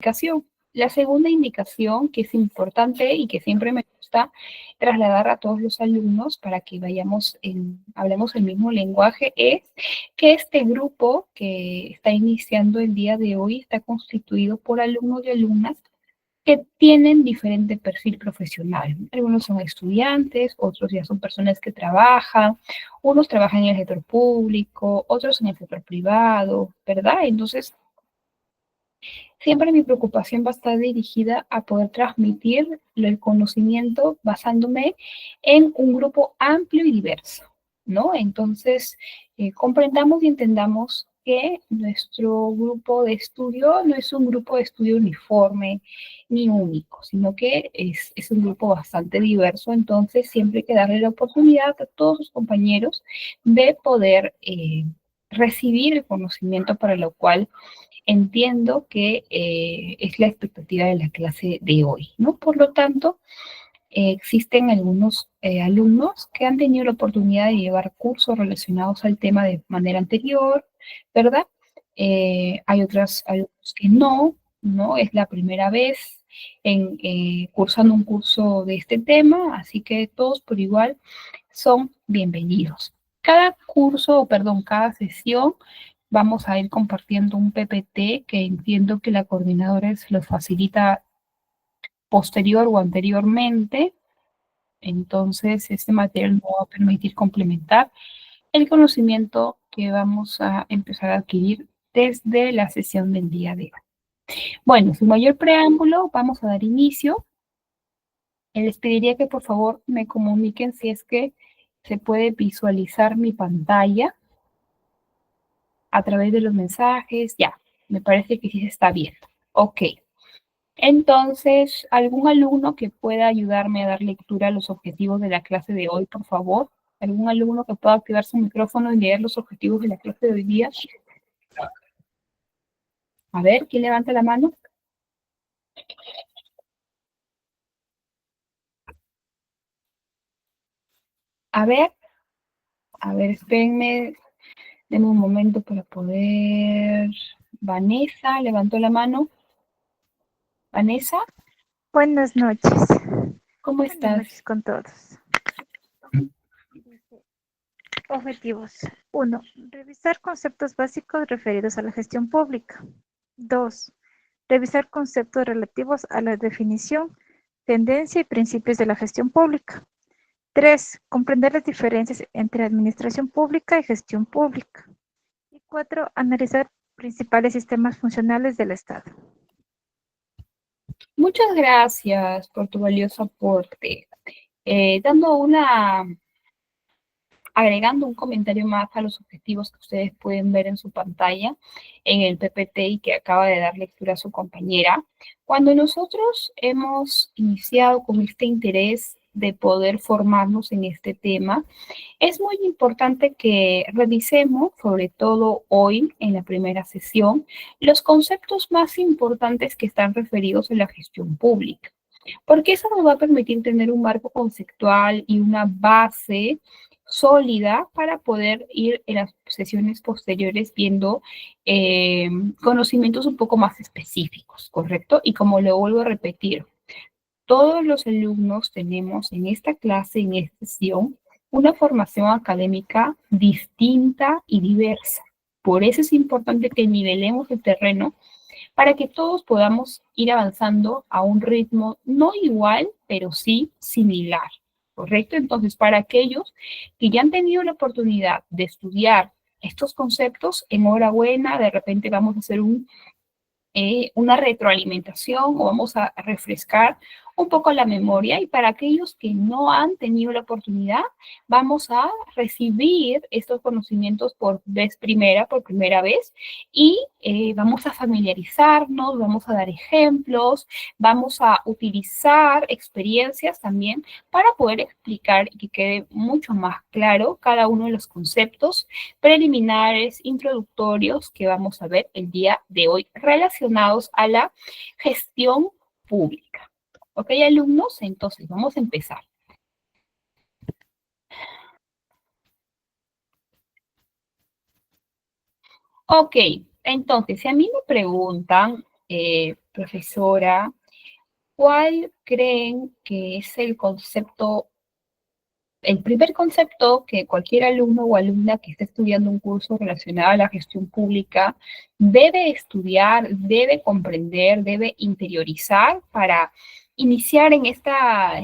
indicación. La segunda indicación, que es importante y que siempre me gusta trasladar a todos los alumnos para que hablemos el mismo lenguaje, es que este grupo que está iniciando el día de hoy está constituido por alumnos y alumnas que tienen diferente perfil profesional. Algunos son estudiantes, otros ya son personas que trabajan, unos trabajan en el sector público, otros en el sector privado, ¿verdad? Entonces, siempre mi preocupación va a estar dirigida a poder transmitir el conocimiento basándome en un grupo amplio y diverso, ¿no? Entonces, comprendamos y entendamos que nuestro grupo de estudio no es un grupo de estudio uniforme ni único, sino que es un grupo bastante diverso, entonces siempre hay que darle la oportunidad a todos sus compañeros de poder recibir el conocimiento para lo cual entiendo que es la expectativa de la clase de hoy, ¿no? Por lo tanto, existen algunos alumnos que han tenido la oportunidad de llevar cursos relacionados al tema de manera anterior, ¿verdad? Hay otros alumnos que no, es la primera vez cursando un curso de este tema, así que todos por igual son bienvenidos. Cada curso, o perdón, cada sesión vamos a ir compartiendo un PPT que entiendo que la coordinadora se lo facilita posterior o anteriormente. Entonces, este material nos va a permitir complementar el conocimiento que vamos a empezar a adquirir desde la sesión del día de hoy. Bueno, sin mayor preámbulo, vamos a dar inicio. Les pediría que por favor me comuniquen si es que se puede visualizar mi pantalla a través de los mensajes. Ya, me parece que sí se está viendo. Ok. Entonces, ¿algún alumno que pueda ayudarme a dar lectura a los objetivos de la clase de hoy, por favor? ¿Algún alumno que pueda activar su micrófono y leer los objetivos de la clase de hoy día? A ver, ¿quién levanta la mano? A ver, espérenme, denme un momento para poder... Vanessa, levantó la mano. Vanessa, Buenas noches. ¿cómo Buenas estás? noches con todos. Dice, objetivos. 1. Revisar conceptos básicos referidos a la gestión pública. 2. Revisar conceptos relativos a la definición, tendencia y principios de la gestión pública. 3. Comprender las diferencias entre administración pública y gestión pública. Y 4. Analizar principales sistemas funcionales del Estado. Muchas gracias por tu valioso aporte. Agregando un comentario más a los objetivos que ustedes pueden ver en su pantalla, en el PPT y que acaba de dar lectura a su compañera. Cuando nosotros hemos iniciado con este interés de poder formarnos en este tema, es muy importante que revisemos, sobre todo hoy en la primera sesión, los conceptos más importantes que están referidos a la gestión pública, porque eso nos va a permitir tener un marco conceptual y una base sólida para poder ir en las sesiones posteriores viendo conocimientos un poco más específicos, ¿correcto? Y como lo vuelvo a repetir, todos los alumnos tenemos en esta clase, en esta sesión, una formación académica distinta y diversa. Por eso es importante que nivelemos el terreno para que todos podamos ir avanzando a un ritmo no igual, pero sí similar, ¿correcto? Entonces, para aquellos que ya han tenido la oportunidad de estudiar estos conceptos, enhorabuena, de repente vamos a hacer una retroalimentación o vamos a refrescar un poco la memoria, y para aquellos que no han tenido la oportunidad, vamos a recibir estos conocimientos por primera vez, y vamos a familiarizarnos, vamos a dar ejemplos, vamos a utilizar experiencias también para poder explicar y que quede mucho más claro cada uno de los conceptos preliminares, introductorios que vamos a ver el día de hoy relacionados a la gestión pública. ¿Ok, alumnos? Entonces, vamos a empezar. Ok, entonces, si a mí me preguntan profesora, ¿cuál creen que es el primer concepto que cualquier alumno o alumna que esté estudiando un curso relacionado a la gestión pública debe estudiar, debe comprender, debe interiorizar para iniciar en esta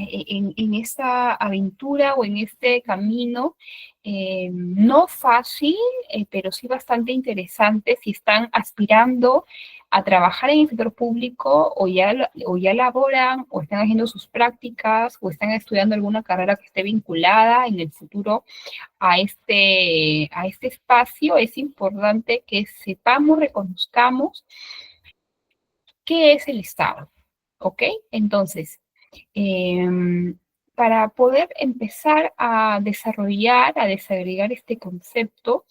aventura o en este camino no fácil, pero sí bastante interesante si están aspirando a trabajar en el sector público o ya laboran o están haciendo sus prácticas o están estudiando alguna carrera que esté vinculada en el futuro a este espacio? Es importante que sepamos, reconozcamos qué es el Estado, ¿ok? Entonces, para poder empezar a desarrollar, a desagregar este concepto,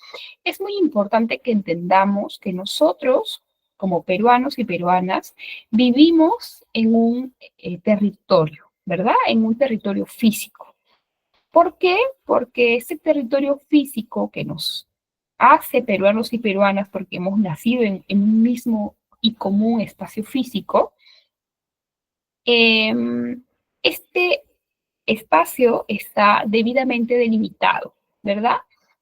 es muy importante que entendamos que nosotros, como peruanos y peruanas, vivimos en un territorio, ¿verdad? En un territorio físico. ¿Por qué? Porque ese territorio físico que nos hace peruanos y peruanas, porque hemos nacido en un mismo y común espacio físico, este espacio está debidamente delimitado, ¿verdad?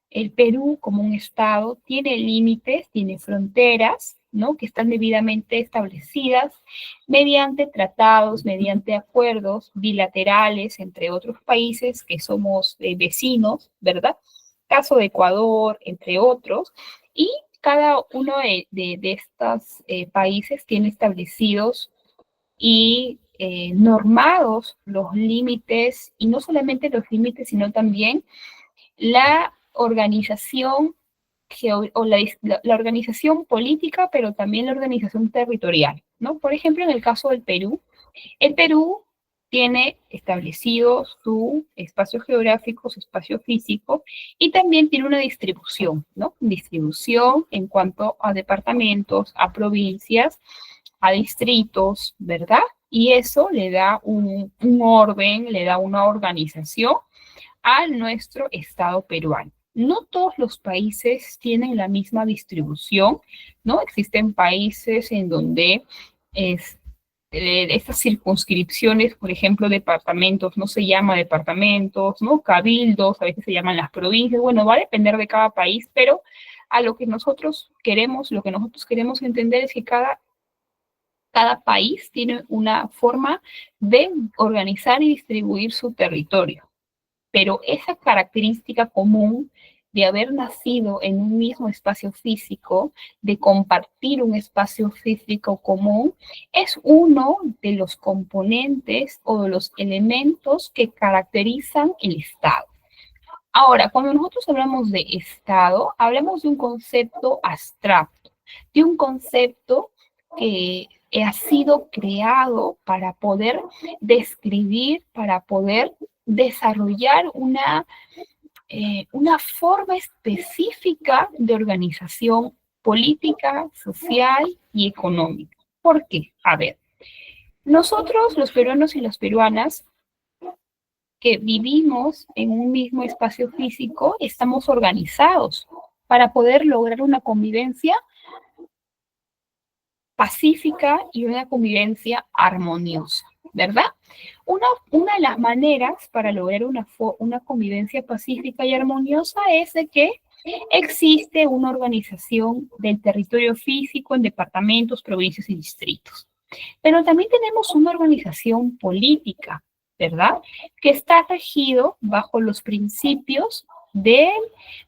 El Perú, como un estado, tiene límites, tiene fronteras, ¿no? Que están debidamente establecidas mediante tratados, mediante acuerdos bilaterales entre otros países que somos vecinos, ¿verdad? Caso de Ecuador, entre otros, y cada uno de estos países tiene establecidos y normados los límites, y no solamente los límites, sino también la organización o la organización política, pero también la organización territorial, ¿no? Por ejemplo, en el caso del Perú, el Perú tiene establecido su espacio geográfico, su espacio físico, y también tiene una distribución, ¿no? Distribución en cuanto a departamentos, a provincias, a distritos, ¿verdad? Y eso le da un orden, le da una organización a nuestro Estado peruano. No todos los países tienen la misma distribución, ¿no? Existen países en donde es, estas circunscripciones, por ejemplo, departamentos, no se llama departamentos, ¿no? Cabildos, a veces se llaman las provincias, bueno, va a depender de cada país, pero a lo que nosotros queremos entender es que cada país tiene una forma de organizar y distribuir su territorio, pero esa característica común de haber nacido en un mismo espacio físico, de compartir un espacio físico común, es uno de los componentes o de los elementos que caracterizan el Estado. Ahora, cuando nosotros hablamos de Estado, hablamos de un concepto abstracto, de un concepto que ha sido creado para poder describir, para poder desarrollar una forma específica de organización política, social y económica. ¿Por qué? A ver, nosotros los peruanos y las peruanas que vivimos en un mismo espacio físico, estamos organizados para poder lograr una convivencia pacífica y una convivencia armoniosa, ¿verdad? Una de las maneras para lograr una convivencia pacífica y armoniosa es de que existe una organización del territorio físico en departamentos, provincias y distritos. Pero también tenemos una organización política, ¿verdad? Que está regido bajo los principios del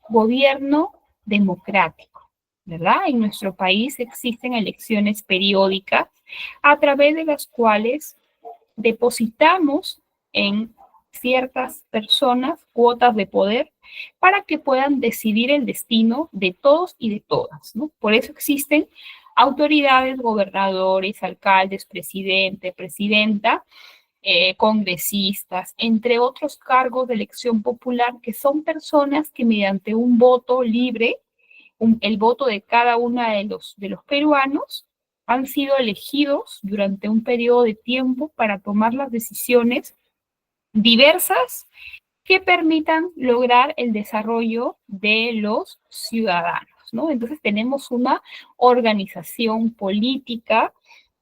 gobierno democrático, ¿verdad? En nuestro país existen elecciones periódicas a través de las cuales depositamos en ciertas personas cuotas de poder para que puedan decidir el destino de todos y de todas, ¿no? Por eso existen autoridades, gobernadores, alcaldes, presidente, presidenta, congresistas, entre otros cargos de elección popular, que son personas que mediante un voto libre, el voto de cada uno de los peruanos, han sido elegidos durante un periodo de tiempo para tomar las decisiones diversas que permitan lograr el desarrollo de los ciudadanos, ¿no? Entonces tenemos una organización política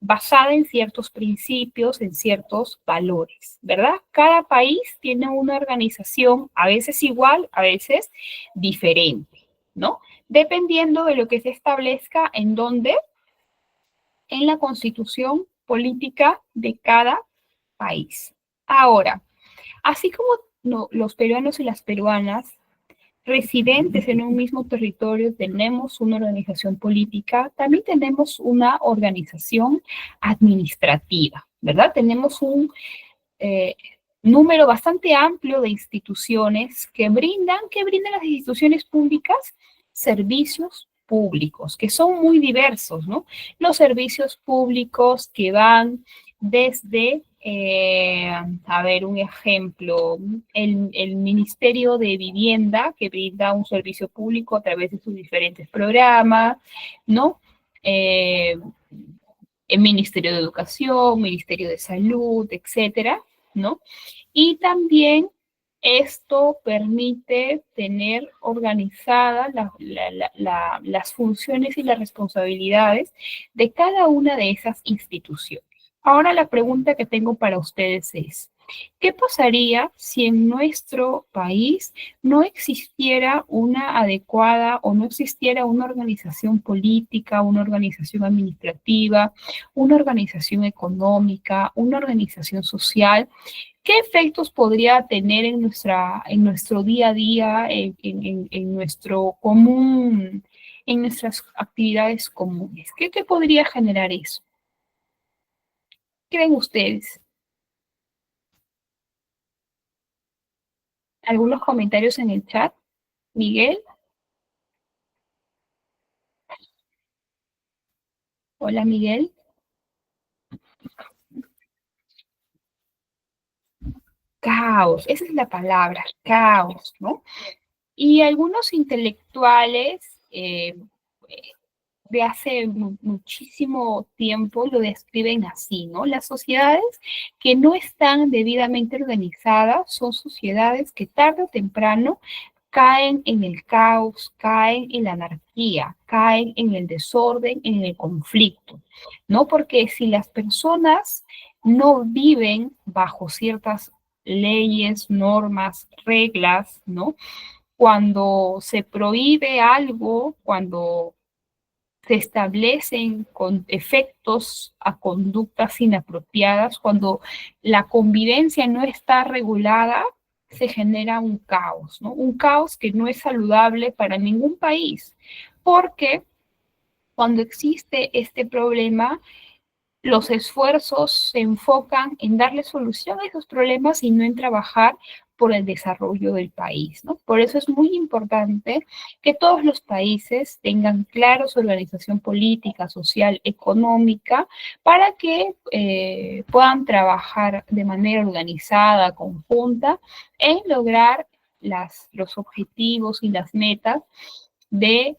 basada en ciertos principios, en ciertos valores, ¿verdad? Cada país tiene una organización a veces igual, a veces diferente, ¿no? Dependiendo de lo que se establezca en dónde, en la constitución política de cada país. Ahora, así como los peruanos y las peruanas residentes en un mismo territorio tenemos una organización política, también tenemos una organización administrativa, ¿verdad? Tenemos un eh, número bastante amplio de instituciones que brindan las instituciones públicas servicios públicos, que son muy diversos, ¿no? Los servicios públicos que van desde, a ver, un ejemplo, el Ministerio de Vivienda, que brinda un servicio público a través de sus diferentes programas, ¿no? Eh, el Ministerio de Educación, Ministerio de Salud, etcétera, ¿no? Y también esto permite tener organizadas las funciones y las responsabilidades de cada una de esas instituciones. Ahora la pregunta que tengo para ustedes es, ¿qué pasaría si en nuestro país no existiera una adecuada o no existiera una organización política, una organización administrativa, una organización económica, una organización social? ¿Qué efectos podría tener en nuestro día a día, en nuestro común, en nuestras actividades comunes? ¿Qué podría generar eso? ¿Qué ven ustedes? ¿Algunos comentarios en el chat? Miguel, hola Miguel. Caos, esa es la palabra, caos, ¿no? Y algunos intelectuales de hace muchísimo tiempo lo describen así, ¿no? Las sociedades que no están debidamente organizadas son sociedades que tarde o temprano caen en el caos, caen en la anarquía, caen en el desorden, en el conflicto, ¿no? Porque si las personas no viven bajo ciertas leyes, normas, reglas, ¿no? Cuando se prohíbe algo, cuando se establecen con efectos a conductas inapropiadas, cuando la convivencia no está regulada, se genera un caos, ¿no? Un caos que no es saludable para ningún país, porque cuando existe este problema, los esfuerzos se enfocan en darle solución a esos problemas y no en trabajar por el desarrollo del país, ¿no? Por eso es muy importante que todos los países tengan claro su organización política, social, económica, para que puedan trabajar de manera organizada, conjunta, en lograr los objetivos y las metas de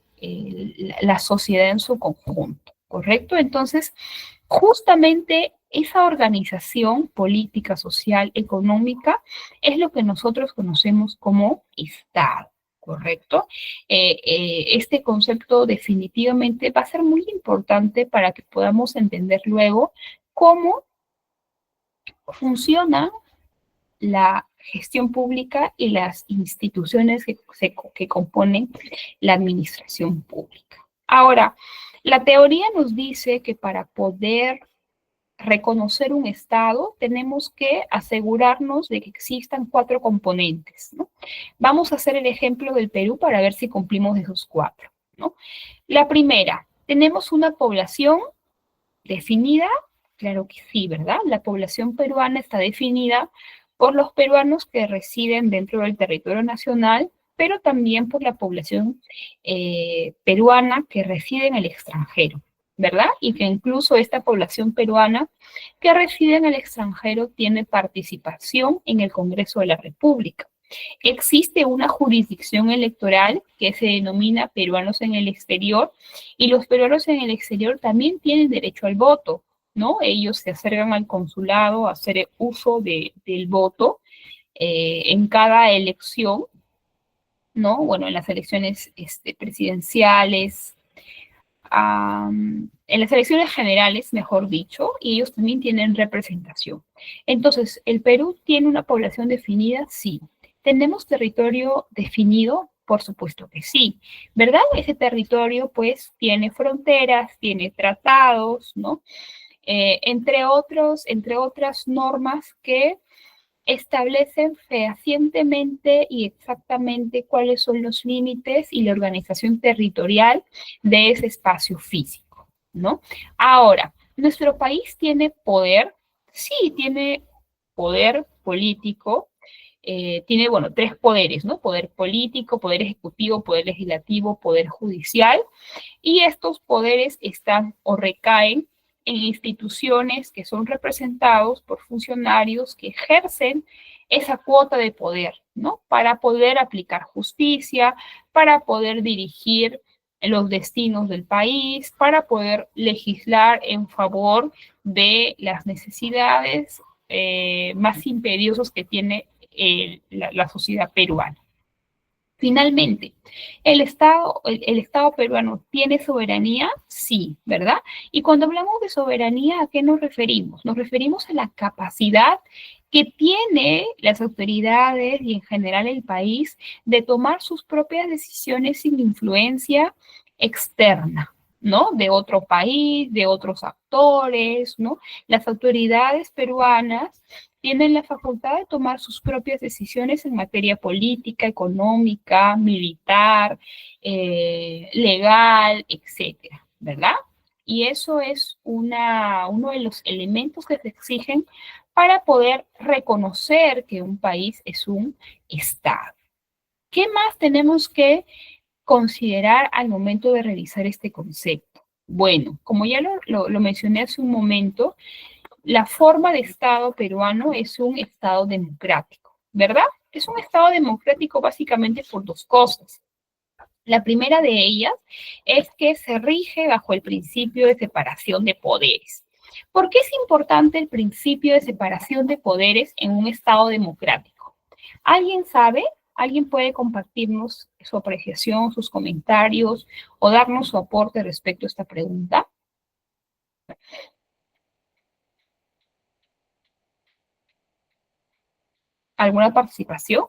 la sociedad en su conjunto, ¿correcto? Entonces, justamente esa organización política, social, económica, es lo que nosotros conocemos como Estado, ¿correcto? Este concepto definitivamente va a ser muy importante para que podamos entender luego cómo funciona la gestión pública y las instituciones que componen la administración pública. Ahora, la teoría nos dice que para poder reconocer un Estado, tenemos que asegurarnos de que existan cuatro componentes, ¿no? Vamos a hacer el ejemplo del Perú para ver si cumplimos esos cuatro, ¿no? La primera, tenemos una población definida, claro que sí, ¿verdad? La población peruana está definida por los peruanos que residen dentro del territorio nacional, pero también por la población peruana que reside en el extranjero, ¿verdad? Y que incluso esta población peruana que reside en el extranjero tiene participación en el Congreso de la República. Existe una jurisdicción electoral que se denomina peruanos en el exterior y los peruanos en el exterior también tienen derecho al voto, ¿no? Ellos se acercan al consulado a hacer uso del voto en cada elección, ¿no? Bueno, en las elecciones presidenciales, en las elecciones generales, mejor dicho, y ellos también tienen representación. Entonces, ¿el Perú tiene una población definida? Sí. ¿Tenemos territorio definido? Por supuesto que sí, ¿verdad? Ese territorio pues tiene fronteras, tiene tratados, ¿no? Entre otras normas que establecen fehacientemente y exactamente cuáles son los límites y la organización territorial de ese espacio físico, ¿no? Ahora, ¿nuestro país tiene poder? Sí, tiene poder político, tiene, bueno, tres poderes, ¿no? Poder político, poder ejecutivo, poder legislativo, poder judicial, y estos poderes están o recaen en instituciones que son representados por funcionarios que ejercen esa cuota de poder, ¿no? Para poder aplicar justicia, para poder dirigir los destinos del país, para poder legislar en favor de las necesidades más imperiosas que tiene la sociedad peruana. Finalmente, el Estado peruano tiene soberanía, sí, ¿verdad? Y cuando hablamos de soberanía, ¿a qué nos referimos? Nos referimos a la capacidad que tiene las autoridades y en general el país de tomar sus propias decisiones sin influencia externa, ¿no? De otro país, de otros actores, ¿no? Las autoridades peruanas tienen la facultad de tomar sus propias decisiones en materia política, económica, militar, legal, etcétera, ¿verdad? Y eso es uno de los elementos que se exigen para poder reconocer que un país es un Estado. ¿Qué más tenemos que considerar al momento de revisar este concepto? Bueno, como ya lo mencioné hace un momento, la forma de Estado peruano es un Estado democrático, ¿verdad? Es un Estado democrático básicamente por dos cosas. La primera de ellas es que se rige bajo el principio de separación de poderes. ¿Por qué es importante el principio de separación de poderes en un Estado democrático? ¿Alguien sabe? ¿Alguien puede compartirnos su apreciación, sus comentarios o darnos su aporte respecto a esta pregunta? ¿Alguna participación?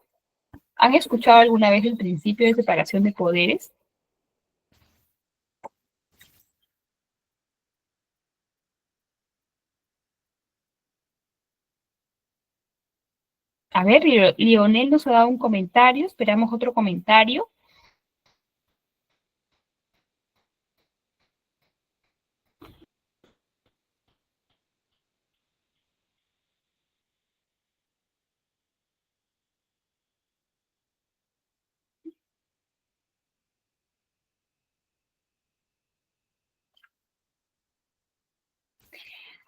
¿Han escuchado alguna vez el principio de separación de poderes? A ver, Lionel nos ha dado un comentario, esperamos otro comentario.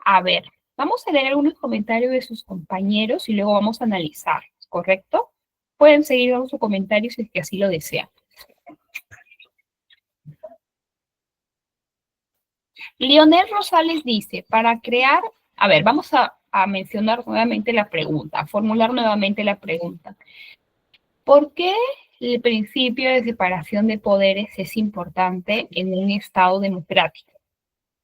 A ver, vamos a leer algunos comentarios de sus compañeros y luego vamos a analizar, ¿correcto? Pueden seguir dando sus comentarios si es que así lo desean. Lionel Rosales dice, para crear, a ver, vamos a mencionar nuevamente la pregunta, a formular nuevamente la pregunta. ¿Por qué el principio de separación de poderes es importante en un Estado democrático?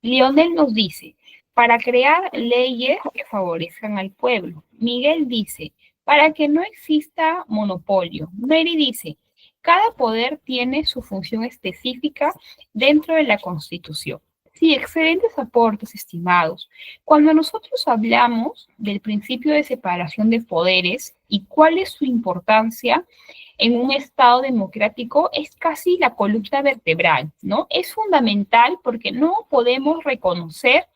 Lionel nos dice, para crear leyes que favorezcan al pueblo. Miguel dice, para que no exista monopolio. Mary dice, cada poder tiene su función específica dentro de la Constitución. Sí, excelentes aportes, estimados. Cuando nosotros hablamos del principio de separación de poderes y cuál es su importancia, en un Estado democrático es casi la columna vertebral, ¿no? Es fundamental porque no podemos reconocer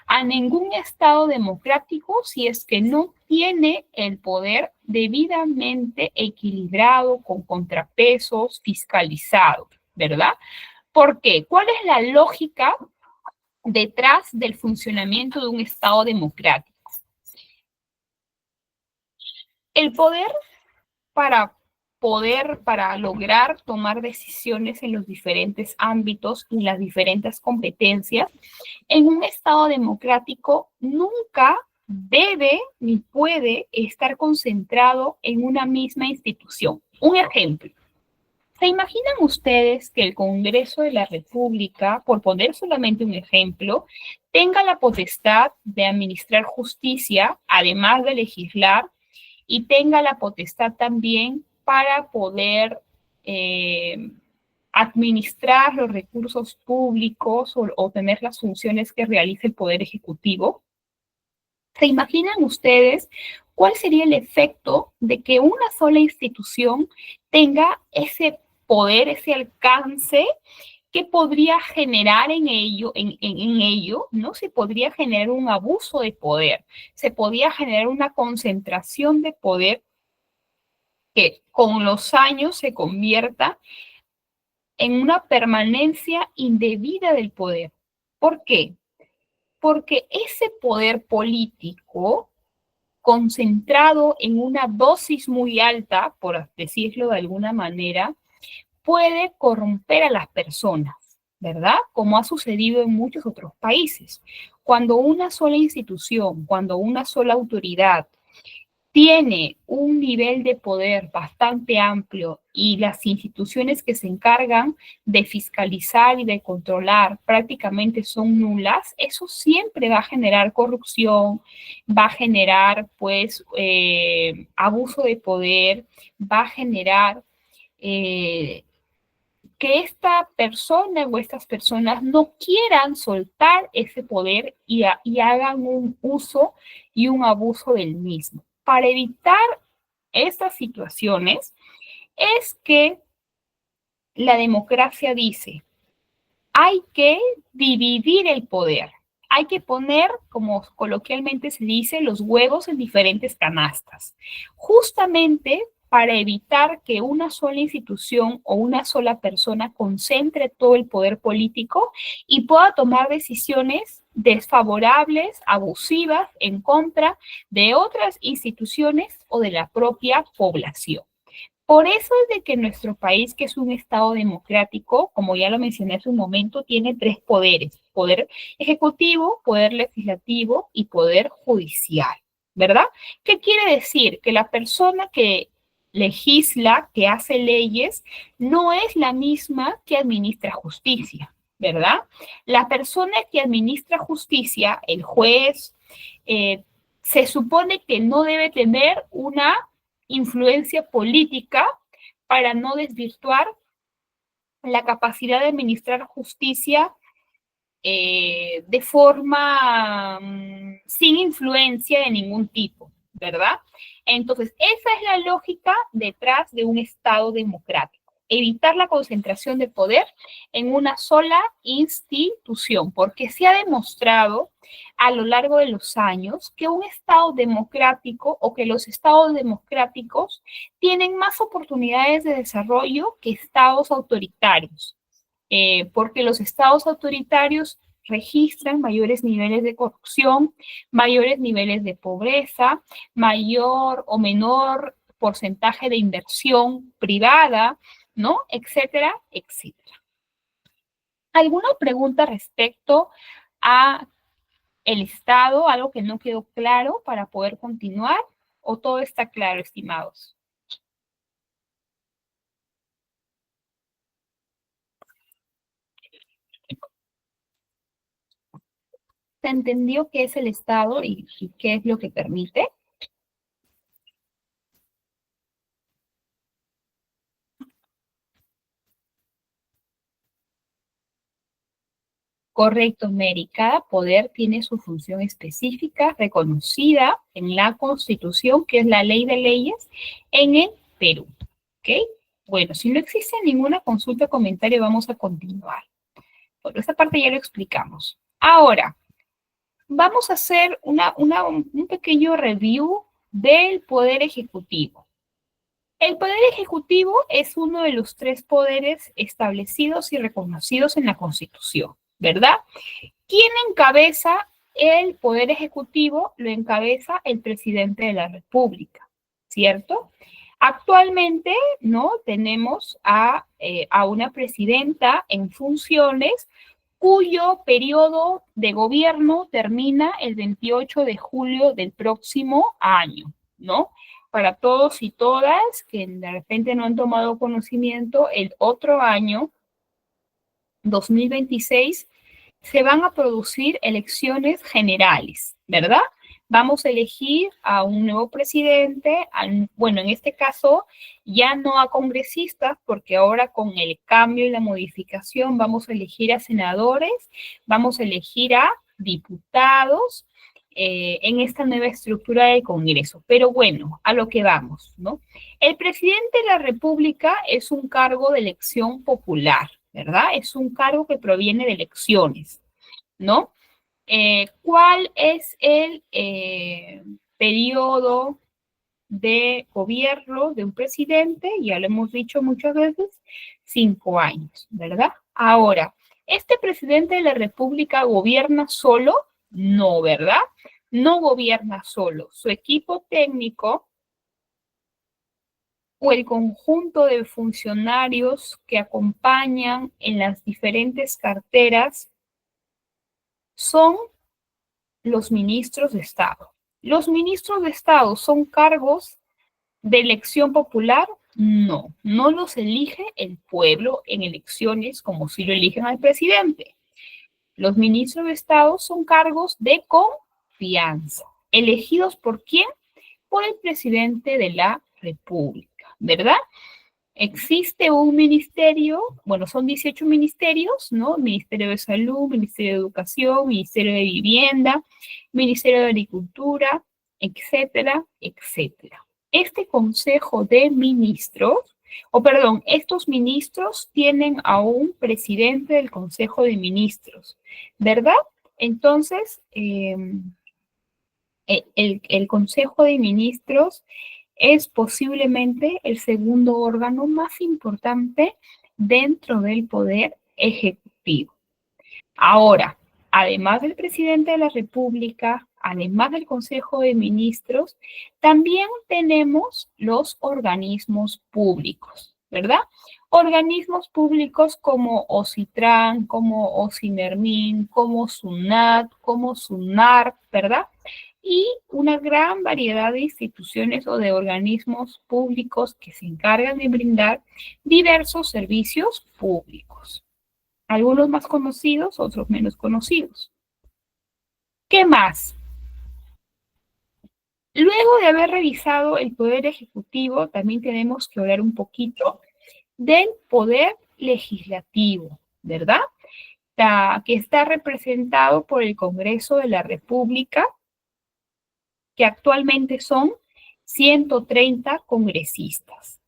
a ningún Estado democrático si es que no tiene el poder debidamente equilibrado, con contrapesos, fiscalizado, ¿verdad? ¿Por qué? ¿Cuál es la lógica detrás del funcionamiento de un Estado democrático? El poder para para lograr tomar decisiones en los diferentes ámbitos y las diferentes competencias, en un Estado democrático nunca debe ni puede estar concentrado en una misma institución. Un ejemplo, ¿Se imaginan ustedes que el Congreso de la República, por poner solamente un ejemplo, tenga la potestad de administrar justicia, además de legislar, y tenga la potestad también para poder administrar los recursos públicos o tener las funciones que realiza el Poder Ejecutivo? ¿Se imaginan ustedes cuál sería el efecto de que una sola institución tenga ese poder, ese alcance que podría generar en ello, ¿no? Se podría generar un abuso de poder, se podría generar una concentración de poder que con los años se convierta en una permanencia indebida del poder. ¿Por qué? Porque ese poder político concentrado en una dosis muy alta, por decirlo de alguna manera, puede corromper a las personas, ¿verdad? Como ha sucedido en muchos otros países. Cuando una sola institución, cuando una sola autoridad tiene un nivel de poder bastante amplio y las instituciones que se encargan de fiscalizar y de controlar prácticamente son nulas, eso siempre va a generar corrupción, va a generar pues abuso de poder, va a generar que esta persona o estas personas no quieran soltar ese poder y hagan un uso y un abuso del mismo. Para evitar estas situaciones es que la democracia dice, hay que dividir el poder, hay que poner, como coloquialmente se dice, los huevos en diferentes canastas, justamente para evitar que una sola institución o una sola persona concentre todo el poder político y pueda tomar decisiones desfavorables, abusivas, en contra de otras instituciones o de la propia población. Por eso es de que nuestro país, que es un Estado democrático, como ya lo mencioné hace un momento, tiene tres poderes: poder ejecutivo, poder legislativo y poder judicial, ¿verdad? ¿Qué quiere decir? Que la persona que legisla, que hace leyes, no es la misma que administra justicia, ¿verdad? La persona que administra justicia, el juez, se supone que no debe tener una influencia política para no desvirtuar la capacidad de administrar justicia de forma sin influencia de ningún tipo, ¿verdad? Entonces, esa es la lógica detrás de un Estado democrático. Evitar la concentración de poder en una sola institución, porque se ha demostrado a lo largo de los años que un Estado democrático o que los Estados democráticos tienen más oportunidades de desarrollo que Estados autoritarios, porque los Estados autoritarios registran mayores niveles de corrupción, mayores niveles de pobreza, mayor o menor porcentaje de inversión privada, ¿no? Etcétera, etcétera. ¿Alguna pregunta respecto a el Estado? ¿Algo que no quedó claro para poder continuar? ¿O todo está claro, estimados? ¿Se entendió qué es el Estado y qué es lo que permite? Correcto, Mary. Cada poder tiene su función específica reconocida en la Constitución, que es la ley de leyes en el Perú. ¿Ok? Bueno, si no existe ninguna consulta o comentario, vamos a continuar. Bueno, esta parte ya lo explicamos. Ahora, vamos a hacer un pequeño review del Poder Ejecutivo. El Poder Ejecutivo es uno de los tres poderes establecidos y reconocidos en la Constitución, ¿verdad? ¿Quién encabeza el Poder Ejecutivo? Lo encabeza el presidente de la República, ¿cierto? Actualmente, ¿no? Tenemos a una presidenta en funciones cuyo periodo de gobierno termina el 28 de julio del próximo año, ¿no? Para todos y todas que de repente no han tomado conocimiento, el otro año, 2026, se van a producir elecciones generales, ¿verdad? Vamos a elegir a un nuevo presidente, bueno, en este caso ya no a congresistas, porque ahora con el cambio y la modificación vamos a elegir a senadores, vamos a elegir a diputados en esta nueva estructura del Congreso. Pero bueno, a lo que vamos, ¿no? El presidente de la República es un cargo de elección popular, ¿verdad? Es un cargo que proviene de elecciones, ¿no? ¿Cuál es el periodo de gobierno de un presidente? Ya lo hemos dicho muchas veces, 5 años, ¿verdad? Ahora, ¿este presidente de la República gobierna solo? No, ¿verdad? No gobierna solo. Su equipo técnico o el conjunto de funcionarios que acompañan en las diferentes carteras son los ministros de Estado. ¿Los ministros de Estado son cargos de elección popular? No, no los elige el pueblo en elecciones como si lo eligen al presidente. Los ministros de Estado son cargos de confianza. ¿Elegidos por quién? Por el presidente de la República, ¿verdad? Existe un ministerio, bueno, son 18 ministerios, ¿no? Ministerio de Salud, Ministerio de Educación, Ministerio de Vivienda, Ministerio de Agricultura, etcétera, etcétera. Este Consejo de Ministros, estos ministros tienen a un presidente del Consejo de Ministros, ¿verdad? Entonces, el Consejo de Ministros es posiblemente el segundo órgano más importante dentro del poder ejecutivo. Ahora, además del presidente de la República, además del Consejo de Ministros, también tenemos los organismos públicos, ¿verdad? Organismos públicos como OCITRAN, como OCINERMIN, como SUNAT, como SUNAR, ¿verdad? Y una gran variedad de instituciones o de organismos públicos que se encargan de brindar diversos servicios públicos. Algunos más conocidos, otros menos conocidos. ¿Qué más? Luego de haber revisado el Poder Ejecutivo, también tenemos que hablar un poquito del Poder Legislativo, ¿verdad? Que está representado por el Congreso de la República, que actualmente son 130 congresistas.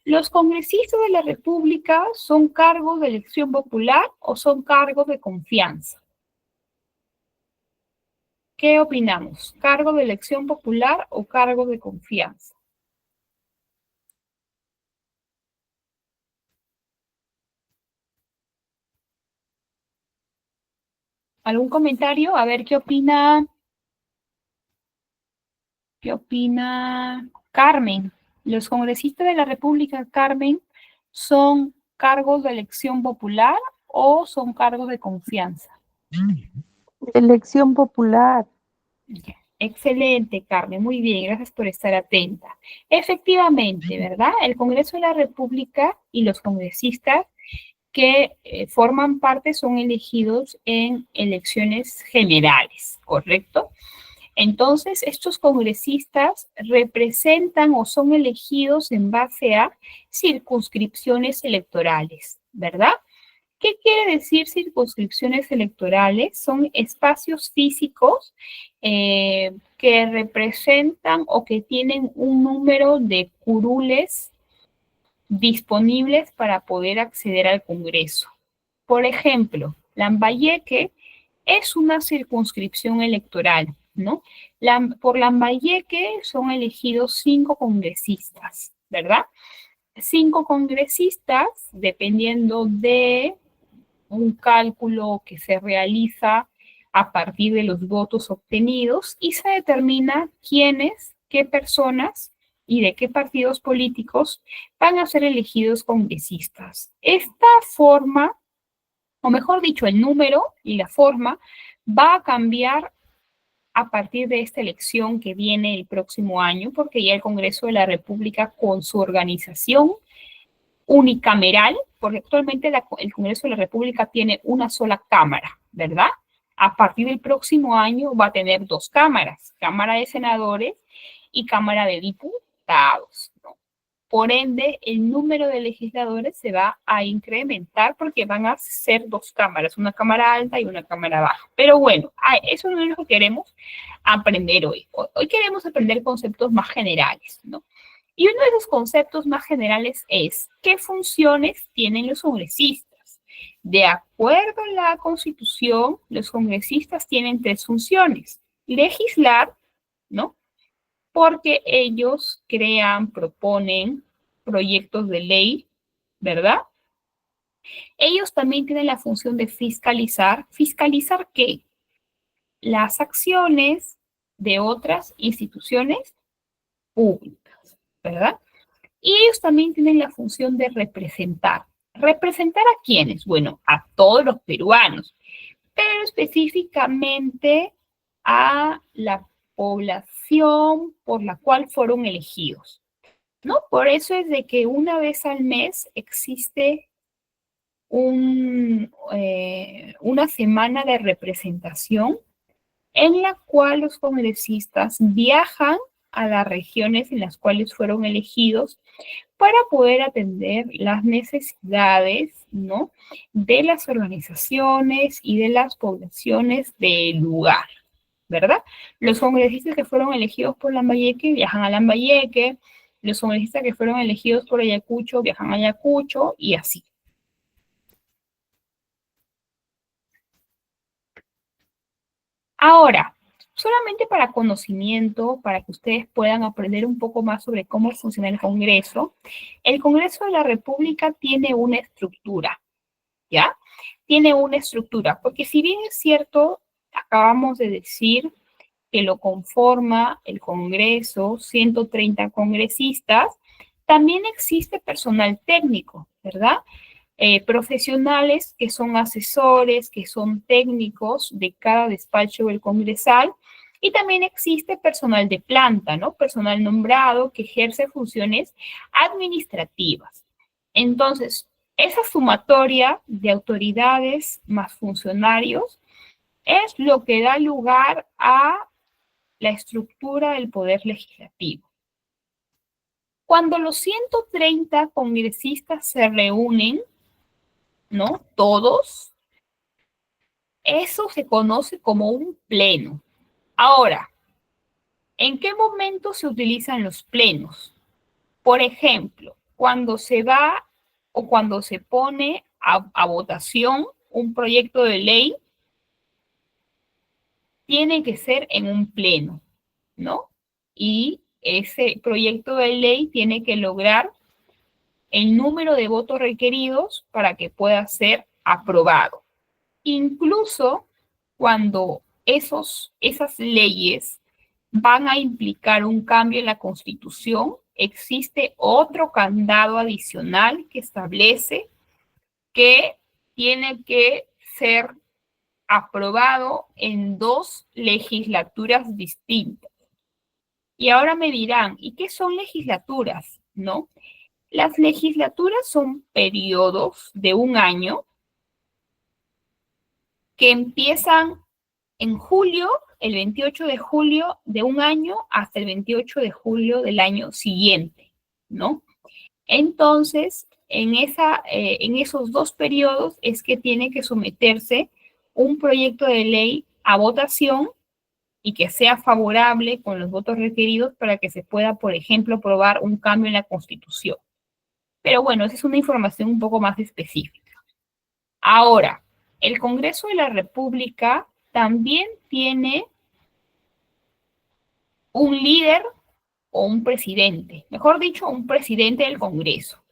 ¿Los congresistas de la República son cargos de elección popular o son cargos de confianza? ¿Qué opinamos? ¿Cargo de elección popular o cargo de confianza? ¿Algún comentario? A ver, ¿qué opina Carmen? ¿Los congresistas de la República, Carmen, son cargos de elección popular o son cargos de confianza? Elección popular. Excelente, Carmen. Muy bien, gracias por estar atenta. Efectivamente, ¿verdad? El Congreso de la República y los congresistas que forman parte son elegidos en elecciones generales, ¿correcto? Entonces, estos congresistas representan o son elegidos en base a circunscripciones electorales, ¿verdad? ¿Qué quiere decir circunscripciones electorales? Son espacios físicos que representan o que tienen un número de curules disponibles para poder acceder al Congreso. Por ejemplo, Lambayeque es una circunscripción electoral, ¿no? Por Lambayeque son elegidos 5 congresistas, ¿verdad? 5 congresistas, dependiendo de un cálculo que se realiza a partir de los votos obtenidos y se determina quiénes, qué personas y de qué partidos políticos van a ser elegidos congresistas. Esta forma, o mejor dicho, el número y la forma va a cambiar a partir de esta elección que viene el próximo año, porque ya el Congreso de la República con su organización unicameral, porque actualmente el Congreso de la República tiene una sola cámara, ¿verdad? A partir del próximo año va a tener dos cámaras, Cámara de Senadores y Cámara de Diputados, ¿no? Por ende, el número de legisladores se va a incrementar porque van a ser dos cámaras, una cámara alta y una cámara baja. Pero bueno, eso no es lo que queremos aprender hoy. Hoy queremos aprender conceptos más generales, ¿no? Y uno de esos conceptos más generales es, ¿qué funciones tienen los congresistas? De acuerdo a la Constitución, los congresistas tienen tres funciones. Legislar, ¿no? Porque ellos crean, proponen proyectos de ley, ¿verdad? Ellos también tienen la función de fiscalizar. ¿Fiscalizar qué? Las acciones de otras instituciones públicas, ¿verdad? Y ellos también tienen la función de representar. ¿Representar a quiénes? Bueno, a todos los peruanos, pero específicamente a la población por la cual fueron elegidos, ¿no? Por eso es de que una vez al mes existe una semana de representación en la cual los congresistas viajan a las regiones en las cuales fueron elegidos para poder atender las necesidades, ¿no? De las organizaciones y de las poblaciones del lugar, ¿verdad? Los congresistas que fueron elegidos por Lambayeque viajan a Lambayeque, los congresistas que fueron elegidos por Ayacucho viajan a Ayacucho y así. Ahora, solamente para conocimiento, para que ustedes puedan aprender un poco más sobre cómo funciona el Congreso de la República tiene una estructura, ¿ya? Tiene una estructura, porque si bien es cierto, acabamos de decir que lo conforma el Congreso, 130 congresistas, también existe personal técnico, ¿verdad? Profesionales que son asesores, que son técnicos de cada despacho del congresal, y también existe personal de planta, ¿no? Personal nombrado que ejerce funciones administrativas. Entonces, esa sumatoria de autoridades más funcionarios es lo que da lugar a la estructura del poder legislativo. Cuando los 130 congresistas se reúnen, ¿no? Todos, eso se conoce como un pleno. Ahora, ¿en qué momento se utilizan los plenos? Por ejemplo, cuando se va o cuando se pone a votación un proyecto de ley, tiene que ser en un pleno, ¿no? Y ese proyecto de ley tiene que lograr el número de votos requeridos para que pueda ser aprobado. Incluso cuando esas leyes van a implicar un cambio en la Constitución, existe otro candado adicional que establece que tiene que ser aprobado en dos legislaturas distintas. Y ahora me dirán, ¿y qué son legislaturas? ¿No? Las legislaturas son periodos de un año que empiezan en julio, el 28 de julio de un año hasta el 28 de julio del año siguiente, ¿no? Entonces, en esos dos periodos es que tiene que someterse un proyecto de ley a votación y que sea favorable con los votos requeridos para que se pueda, por ejemplo, aprobar un cambio en la Constitución. Pero bueno, esa es una información un poco más específica. Ahora, el Congreso de la República también tiene un líder o un presidente, mejor dicho, un presidente del Congreso.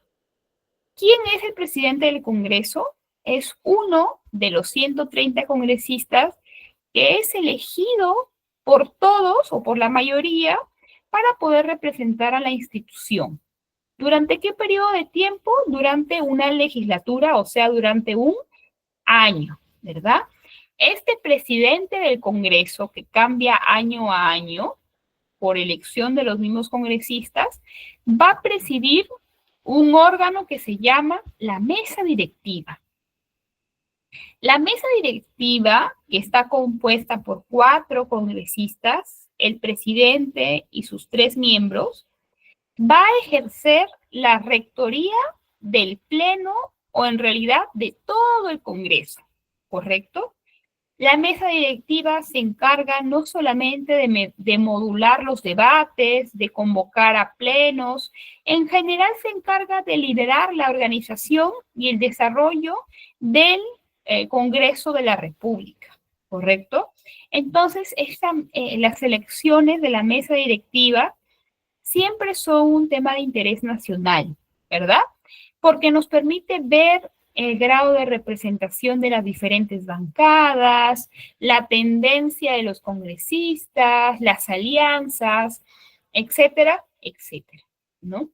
¿Quién es el presidente del Congreso? Es uno de los 130 congresistas que es elegido por todos o por la mayoría para poder representar a la institución. ¿Durante qué periodo de tiempo? Durante una legislatura, o sea, durante un año, ¿verdad? Este presidente del Congreso, que cambia año a año por elección de los mismos congresistas, va a presidir un órgano que se llama la mesa directiva. La mesa directiva, que está compuesta por 4 congresistas, el presidente y sus 3 miembros, va a ejercer la rectoría del Pleno o en realidad de todo el Congreso, ¿correcto? La mesa directiva se encarga no solamente de modular los debates, de convocar a plenos, en general se encarga de liderar la organización y el desarrollo del Congreso de la República, ¿correcto? Entonces, las elecciones de la mesa directiva siempre son un tema de interés nacional, ¿verdad? Porque nos permite ver el grado de representación de las diferentes bancadas, la tendencia de los congresistas, las alianzas, etcétera, etcétera, ¿no?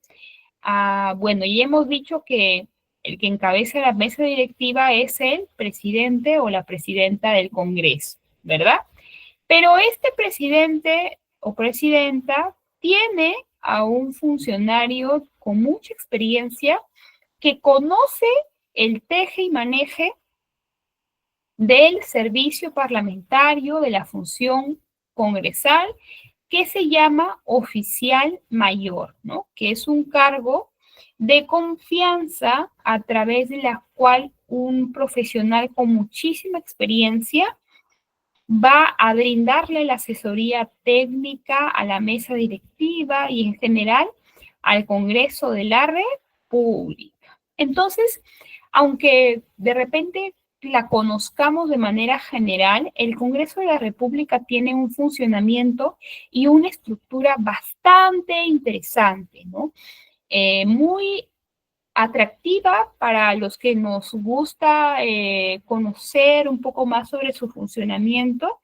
Bueno, y hemos dicho que el que encabeza la mesa directiva es el presidente o la presidenta del Congreso, ¿verdad? Pero este presidente o presidenta tiene a un funcionario con mucha experiencia que conoce el teje y maneje del servicio parlamentario, de la función congresal, que se llama oficial mayor, ¿no? Que es un cargo de confianza a través de la cual un profesional con muchísima experiencia va a brindarle la asesoría técnica a la mesa directiva y en general al Congreso de la República. Entonces, aunque de repente la conozcamos de manera general, el Congreso de la República tiene un funcionamiento y una estructura bastante interesante, ¿no? Muy atractiva para los que nos gusta conocer un poco más sobre su funcionamiento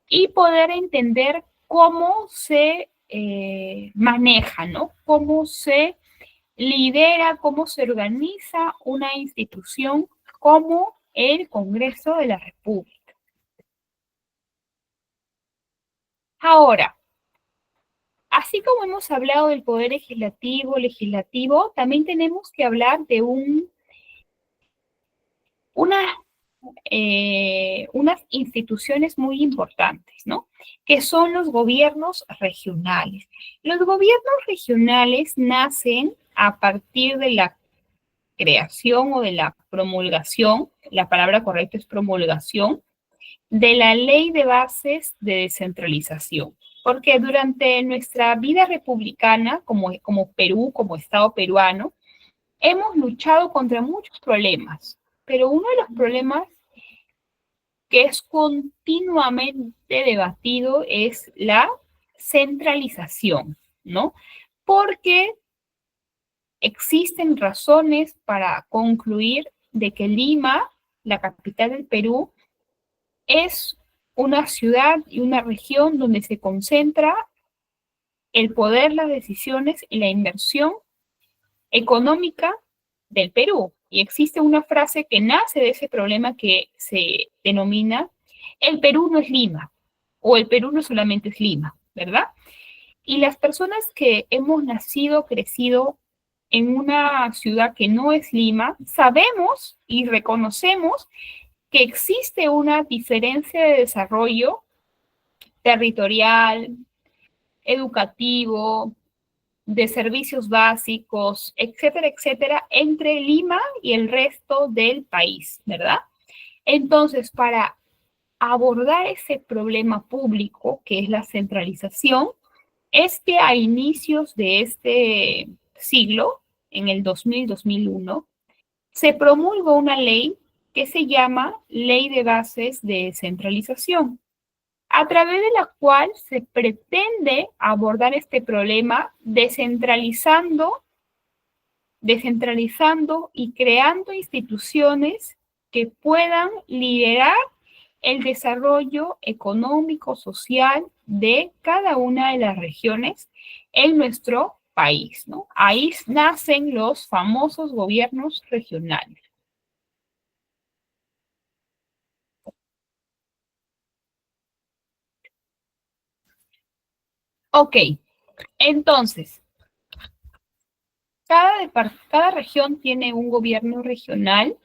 y poder entender cómo se maneja, ¿no? Cómo se lidera, cómo se organiza una institución como el Congreso de la República. Ahora, así como hemos hablado del poder legislativo, también tenemos que hablar de unas instituciones muy importantes, ¿no? Que son los gobiernos regionales. Los gobiernos regionales nacen a partir de la creación o de la promulgación, la palabra correcta es promulgación, de la Ley de Bases de Descentralización. Porque durante nuestra vida republicana, como Perú, como Estado peruano, hemos luchado contra muchos problemas, pero uno de los problemas que es continuamente debatido es la centralización, ¿no? Porque existen razones para concluir de que Lima, la capital del Perú, es una ciudad y una región donde se concentra el poder, las decisiones y la inversión económica del Perú. Y existe una frase que nace de ese problema que se denomina el Perú no es Lima o el Perú no solamente es Lima, ¿verdad? Y las personas que hemos nacido, crecido en una ciudad que no es Lima, sabemos y reconocemos que existe una diferencia de desarrollo territorial, educativo, de servicios básicos, etcétera, etcétera, entre Lima y el resto del país, ¿verdad? Entonces, para abordar ese problema público, que es la centralización, es que a inicios de este siglo, en el 2000-2001, se promulgó una ley que se llama Ley de Bases de Descentralización, a través de la cual se pretende abordar este problema descentralizando y creando instituciones que puedan liderar el desarrollo económico, social de cada una de las regiones en nuestro país, ¿no? Ahí nacen los famosos gobiernos regionales. Ok, entonces, cada región tiene un gobierno regional.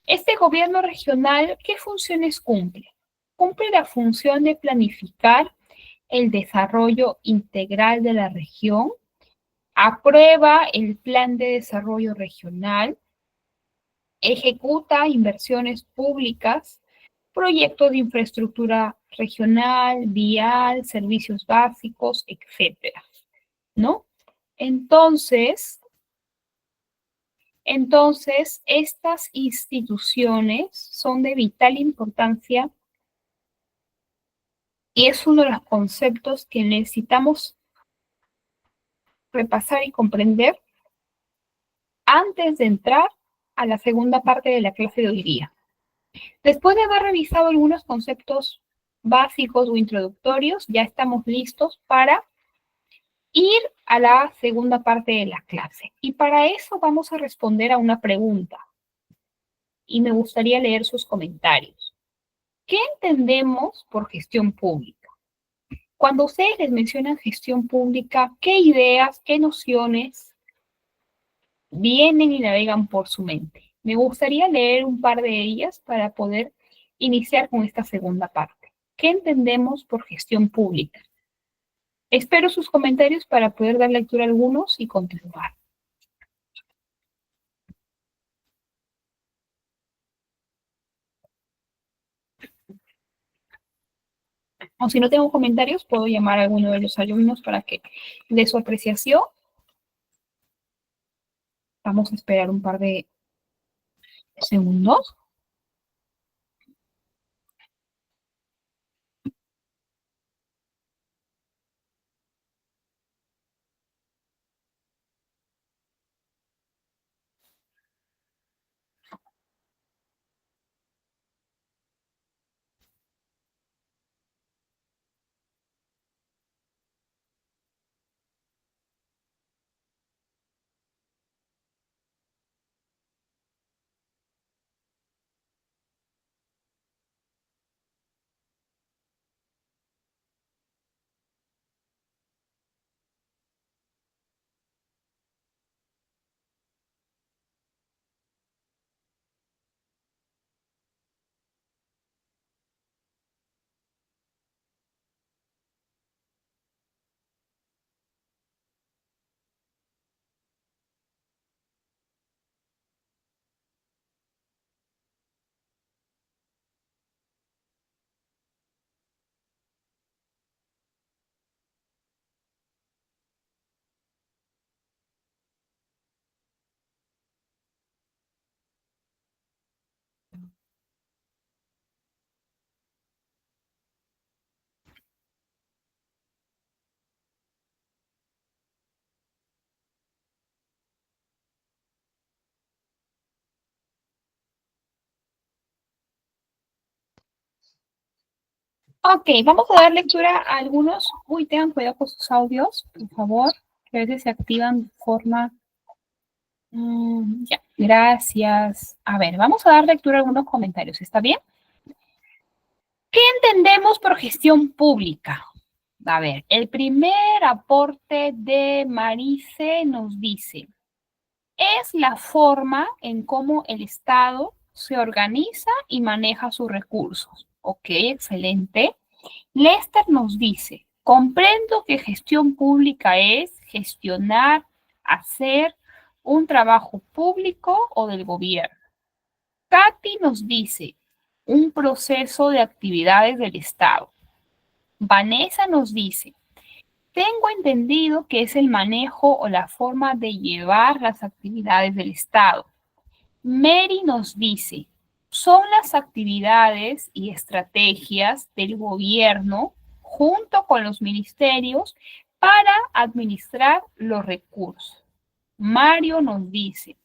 Este gobierno regional, ¿qué funciones cumple? Cumple la función de planificar el desarrollo integral de la región, aprueba el plan de desarrollo regional, ejecuta inversiones públicas, proyectos de infraestructura regional, vial, servicios básicos, etcétera, ¿no? Entonces, estas instituciones son de vital importancia y es uno de los conceptos que necesitamos repasar y comprender antes de entrar a la segunda parte de la clase de hoy día. Después de haber revisado algunos conceptos básicos o introductorios, ya estamos listos para ir a la segunda parte de la clase. Y para eso vamos a responder a una pregunta. Y me gustaría leer sus comentarios. ¿Qué entendemos por gestión pública? Cuando ustedes les mencionan gestión pública, ¿qué ideas, qué nociones vienen y navegan por su mente? Me gustaría leer un par de ellas para poder iniciar con esta segunda parte. ¿Qué entendemos por gestión pública? Espero sus comentarios para poder dar lectura a algunos y continuar. O si no tengo comentarios, puedo llamar a alguno de los alumnos para que dé su apreciación. Vamos a esperar un par de segundos. Ok, vamos a dar lectura a algunos. Uy, tengan cuidado con sus audios, por favor, que a veces se activan de forma... ya, gracias. A ver, vamos a dar lectura a algunos comentarios, ¿está bien? ¿Qué entendemos por gestión pública? A ver, el primer aporte de Marice nos dice, es la forma en cómo el Estado se organiza y maneja sus recursos. Ok, excelente. Lester nos dice, comprendo que gestión pública es gestionar, hacer un trabajo público o del gobierno. Katy nos dice, un proceso de actividades del Estado. Vanessa nos dice, tengo entendido que es el manejo o la forma de llevar las actividades del Estado. Mary nos dice, son las actividades y estrategias del gobierno junto con los ministerios para administrar los recursos. Mario nos dice,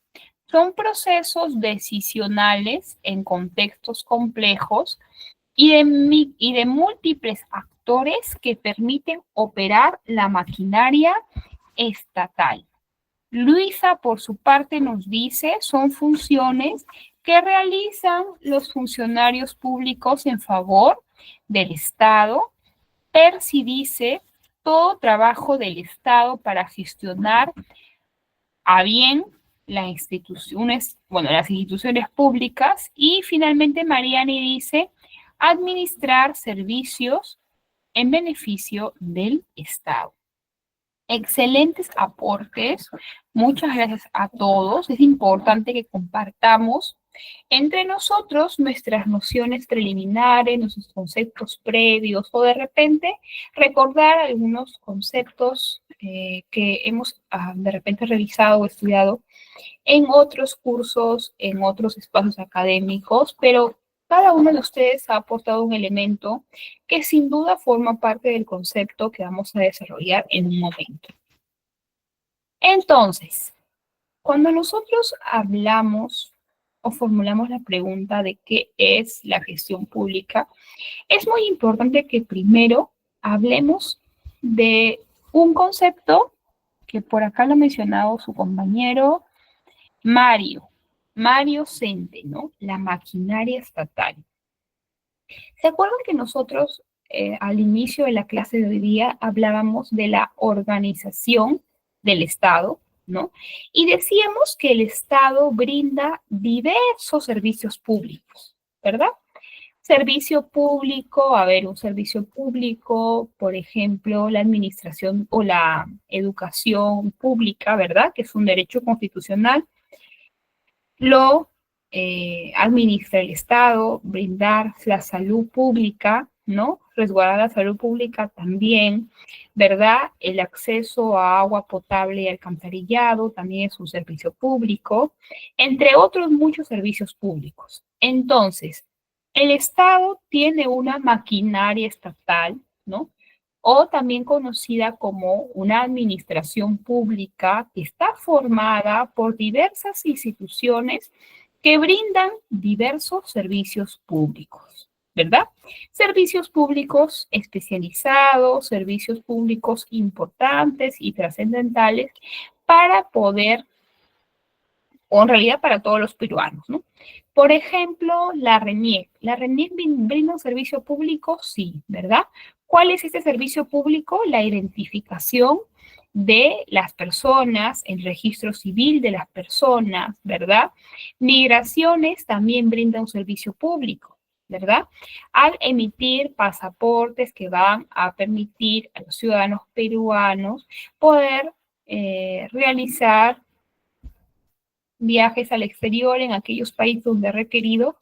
son procesos decisionales en contextos complejos y de múltiples actores que permiten operar la maquinaria estatal. Luisa, por su parte, nos dice, son funciones que realizan los funcionarios públicos en favor del Estado. Percy dice, todo trabajo del Estado para gestionar a bien las instituciones públicas. Y finalmente Mariani dice administrar servicios en beneficio del Estado. Excelentes aportes. Muchas gracias a todos. Es importante que compartamos entre nosotros nuestras nociones preliminares, nuestros conceptos previos o de repente recordar algunos conceptos que hemos de repente revisado o estudiado en otros cursos, en otros espacios académicos, pero cada uno de ustedes ha aportado un elemento que sin duda forma parte del concepto que vamos a desarrollar en un momento. Entonces, cuando nosotros hablamos o formulamos la pregunta de qué es la gestión pública, es muy importante que primero hablemos de un concepto que por acá lo ha mencionado su compañero Mario Centeno, la maquinaria estatal. ¿Se acuerdan que nosotros al inicio de la clase de hoy día hablábamos de la organización del Estado, ¿no? Y decíamos que el Estado brinda diversos servicios públicos, ¿verdad? Servicio público, un servicio público, por ejemplo, la administración o la educación pública, ¿verdad? Que es un derecho constitucional. Lo administra el Estado, brindar la salud pública, ¿no? Resguardar la salud pública también, ¿verdad? El acceso a agua potable y alcantarillado también es un servicio público, entre otros muchos servicios públicos. Entonces, el Estado tiene una maquinaria estatal, ¿no? O también conocida como una administración pública que está formada por diversas instituciones que brindan diversos servicios públicos, ¿verdad? Servicios públicos especializados, servicios públicos importantes y trascendentales para poder, o en realidad para todos los peruanos, ¿no? Por ejemplo, la RENIEC. ¿La RENIEC brinda un servicio público? Sí, ¿verdad? ¿Cuál es este servicio público? La identificación de las personas, el registro civil de las personas, ¿verdad? Migraciones también brinda un servicio público, ¿verdad? Al emitir pasaportes que van a permitir a los ciudadanos peruanos poder realizar viajes al exterior en aquellos países donde ha requerido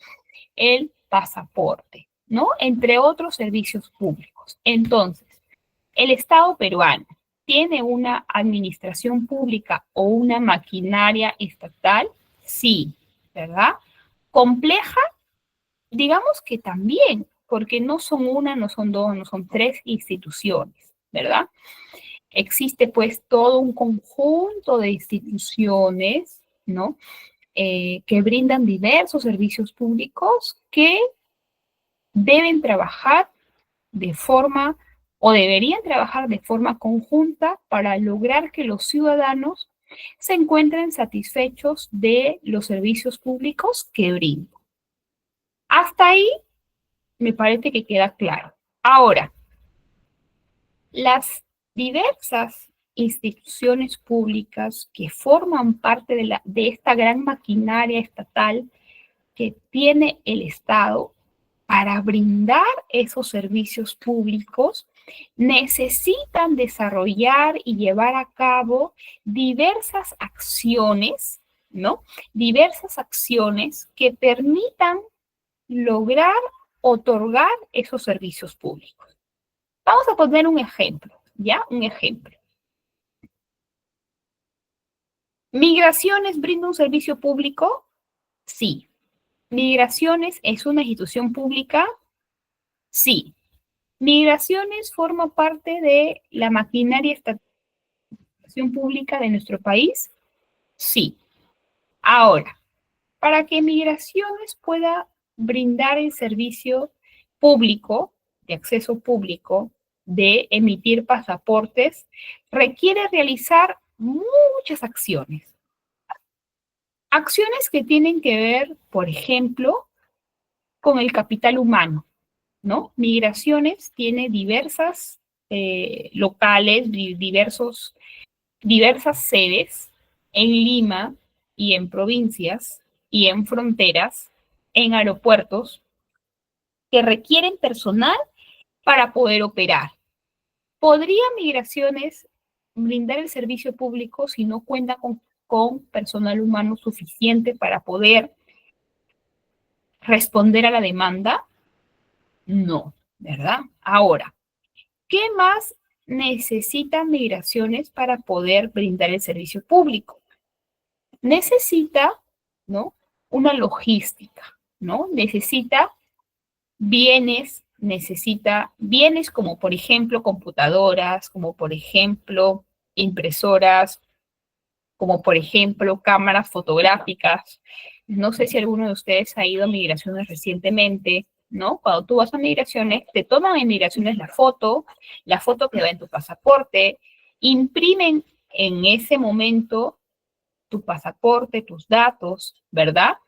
el pasaporte, ¿no? Entre otros servicios públicos. Entonces, el Estado peruano tiene una administración pública o una maquinaria estatal, sí, ¿verdad? Compleja, digamos que también, porque no son una, no son dos, no son tres instituciones, ¿verdad? Existe pues todo un conjunto de instituciones, ¿no? Que brindan diversos servicios públicos que deben trabajar de forma o deberían trabajar de forma conjunta para lograr que los ciudadanos se encuentren satisfechos de los servicios públicos que brindan. Hasta ahí me parece que queda claro. Ahora, las diversas instituciones públicas que forman parte de esta gran maquinaria estatal que tiene el Estado para brindar esos servicios públicos, necesitan desarrollar y llevar a cabo diversas acciones, ¿no? Diversas acciones que permitan lograr otorgar esos servicios públicos. Vamos a poner un ejemplo, ¿ya? Un ejemplo. ¿Migraciones brinda un servicio público? Sí. ¿Migraciones es una institución pública? Sí. ¿Migraciones forma parte de la maquinaria estatal pública de nuestro país? Sí. Ahora, para que Migraciones pueda brindar el servicio público, de acceso público, de emitir pasaportes, requiere realizar muchas acciones. Acciones que tienen que ver, por ejemplo, con el capital humano, ¿no? Migraciones tiene diversas locales, diversas sedes en Lima y en provincias y en fronteras, en aeropuertos, que requieren personal para poder operar. ¿Podría Migraciones brindar el servicio público si no cuenta con personal humano suficiente para poder responder a la demanda? No, ¿verdad? Ahora, ¿qué más necesita Migraciones para poder brindar el servicio público? Necesita, ¿no? Una logística, ¿no? Necesita bienes como por ejemplo computadoras, como por ejemplo impresoras, como por ejemplo cámaras fotográficas. No sé si alguno de ustedes ha ido a Migraciones recientemente, ¿no? Cuando tú vas a Migraciones, te toman en Migraciones la foto que va en tu pasaporte, imprimen en ese momento tu pasaporte, tus datos, ¿verdad?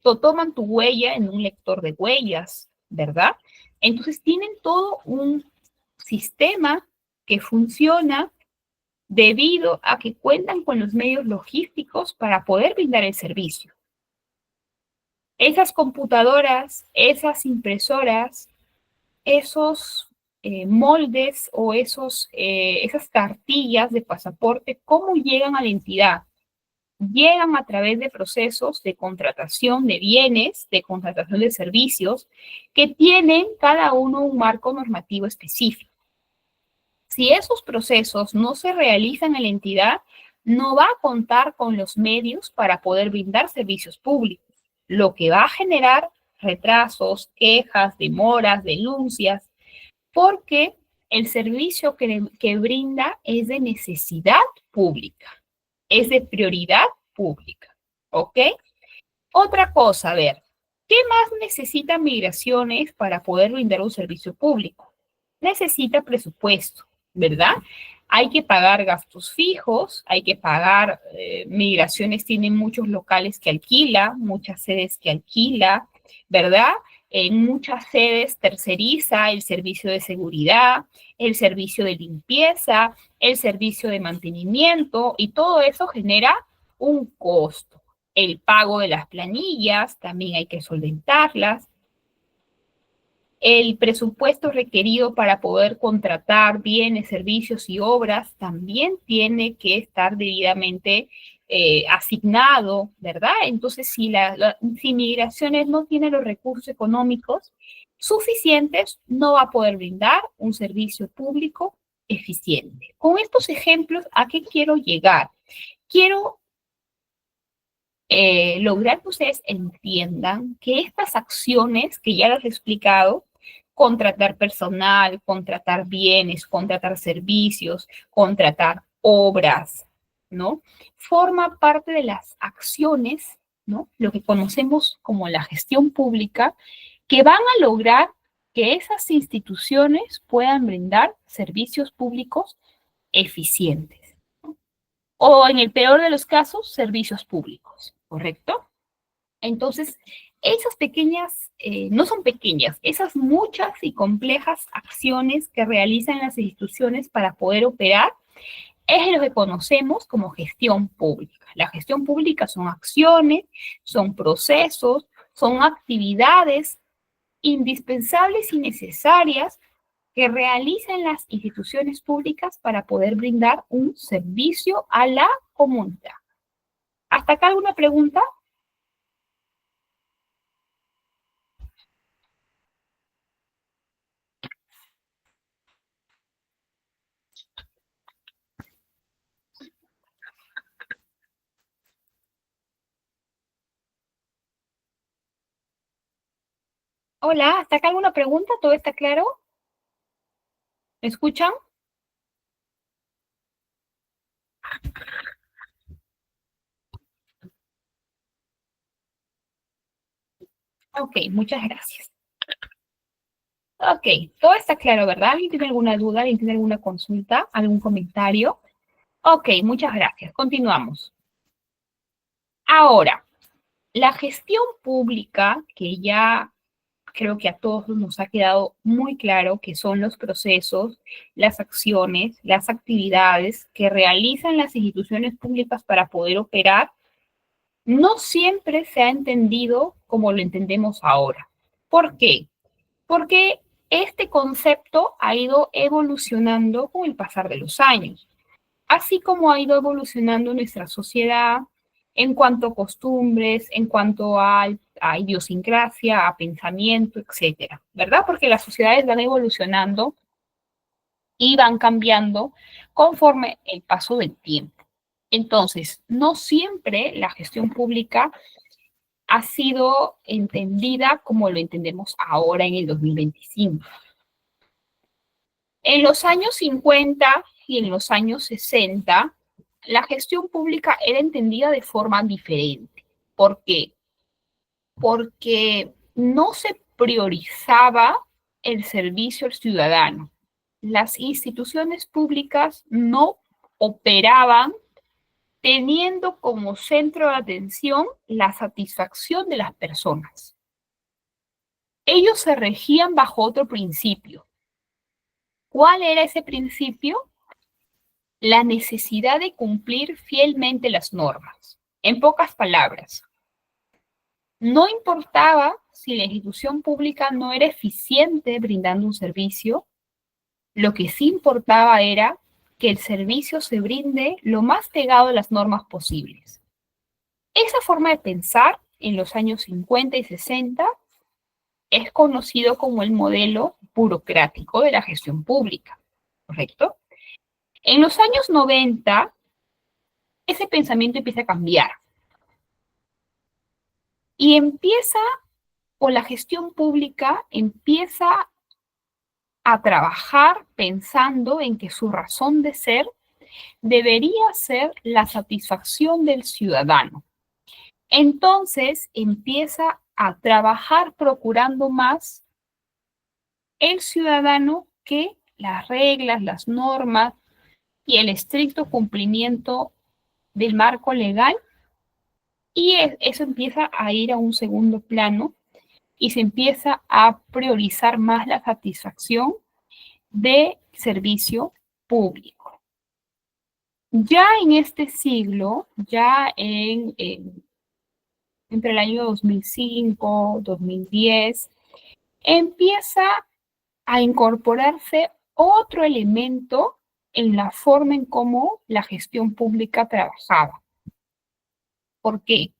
Toman tu huella en un lector de huellas, ¿verdad? Entonces tienen todo un sistema que funciona debido a que cuentan con los medios logísticos para poder brindar el servicio. Esas computadoras, esas impresoras, esos moldes o esas cartillas de pasaporte, ¿cómo llegan a la entidad? Llegan a través de procesos de contratación de bienes, de contratación de servicios, que tienen cada uno un marco normativo específico. Si esos procesos no se realizan en la entidad, no va a contar con los medios para poder brindar servicios públicos, lo que va a generar retrasos, quejas, demoras, denuncias, porque el servicio que brinda es de necesidad pública, es de prioridad pública, ¿ok? Otra cosa, a ver, ¿qué más necesita Migraciones para poder brindar un servicio público? Necesita presupuesto, ¿verdad? Hay que pagar gastos fijos, hay que pagar, Migraciones tiene muchos locales que alquila, muchas sedes que alquila, ¿verdad? En muchas sedes terceriza el servicio de seguridad, el servicio de limpieza, el servicio de mantenimiento y todo eso genera un costo. El pago de las planillas, también hay que solventarlas. El presupuesto requerido para poder contratar bienes, servicios y obras también tiene que estar debidamente asignado, ¿verdad? Entonces, si Migraciones no tiene los recursos económicos suficientes, no va a poder brindar un servicio público eficiente. Con estos ejemplos, ¿a qué quiero llegar? Quiero lograr que ustedes entiendan que estas acciones que ya les he explicado, contratar personal, contratar bienes, contratar servicios, contratar obras, ¿no? Forma parte de las acciones, ¿no? Lo que conocemos como la gestión pública, que van a lograr que esas instituciones puedan brindar servicios públicos eficientes o en el peor de los casos, servicios públicos, ¿correcto? Entonces, esas pequeñas, no son pequeñas, esas muchas y complejas acciones que realizan las instituciones para poder operar es lo que conocemos como gestión pública. La gestión pública son acciones, son procesos, son actividades indispensables y necesarias que realizan las instituciones públicas para poder brindar un servicio a la comunidad. ¿Hasta acá alguna pregunta? Hola, ¿hasta acá alguna pregunta? ¿Todo está claro? ¿Me escuchan? Ok, muchas gracias. Ok, todo está claro, ¿verdad? ¿Alguien tiene alguna duda? ¿Alguien tiene alguna consulta? ¿Algún comentario? Ok, muchas gracias. Continuamos. Ahora, la gestión pública que ya creo que a todos nos ha quedado muy claro que son los procesos, las acciones, las actividades que realizan las instituciones públicas para poder operar. No siempre se ha entendido como lo entendemos ahora. ¿Por qué? Porque este concepto ha ido evolucionando con el pasar de los años, así como ha ido evolucionando nuestra sociedad en cuanto a costumbres, en cuanto a idiosincrasia, a pensamiento, etcétera, ¿verdad? Porque las sociedades van evolucionando y van cambiando conforme el paso del tiempo. Entonces, no siempre la gestión pública ha sido entendida como lo entendemos ahora en el 2025. En los años 50 y en los años 60, la gestión pública era entendida de forma diferente. ¿Por qué? Porque no se priorizaba el servicio al ciudadano. Las instituciones públicas no operaban teniendo como centro de atención la satisfacción de las personas. Ellos se regían bajo otro principio. ¿Cuál era ese principio? La necesidad de cumplir fielmente las normas. En pocas palabras, no importaba si la institución pública no era eficiente brindando un servicio, lo que sí importaba era que el servicio se brinde lo más pegado a las normas posibles. Esa forma de pensar en los años 50 y 60 es conocido como el modelo burocrático de la gestión pública, ¿correcto? En los años 90, ese pensamiento empieza a cambiar y empieza, o la gestión pública empieza a trabajar pensando en que su razón de ser debería ser la satisfacción del ciudadano. Entonces empieza a trabajar procurando más el ciudadano que las reglas, las normas y el estricto cumplimiento del marco legal, y eso empieza a ir a un segundo plano y se empieza a priorizar más la satisfacción de servicio público. Ya en este siglo, entre el año 2005, 2010, empieza a incorporarse otro elemento en la forma en cómo la gestión pública trabajaba. ¿Por qué?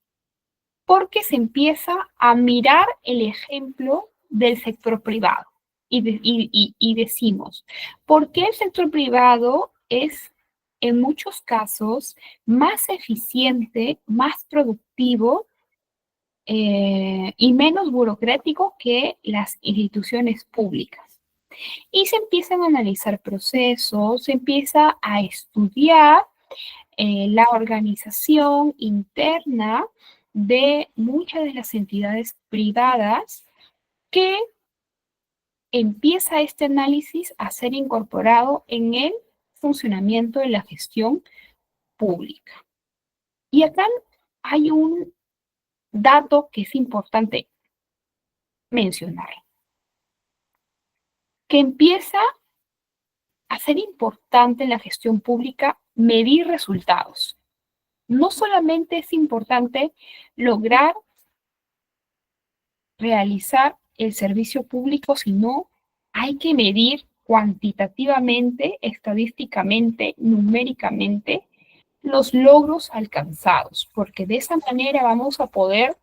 Porque se empieza a mirar el ejemplo del sector privado y decimos, ¿por qué el sector privado es en muchos casos más eficiente, más productivo y menos burocrático que las instituciones públicas? Y se empiezan a analizar procesos, se empieza a estudiar la organización interna de muchas de las entidades privadas, que empieza este análisis a ser incorporado en el funcionamiento de la gestión pública. Y acá hay un dato que es importante mencionar, que empieza a ser importante en la gestión pública medir resultados. No solamente es importante lograr realizar el servicio público, sino hay que medir cuantitativamente, estadísticamente, numéricamente los logros alcanzados, porque de esa manera vamos a poder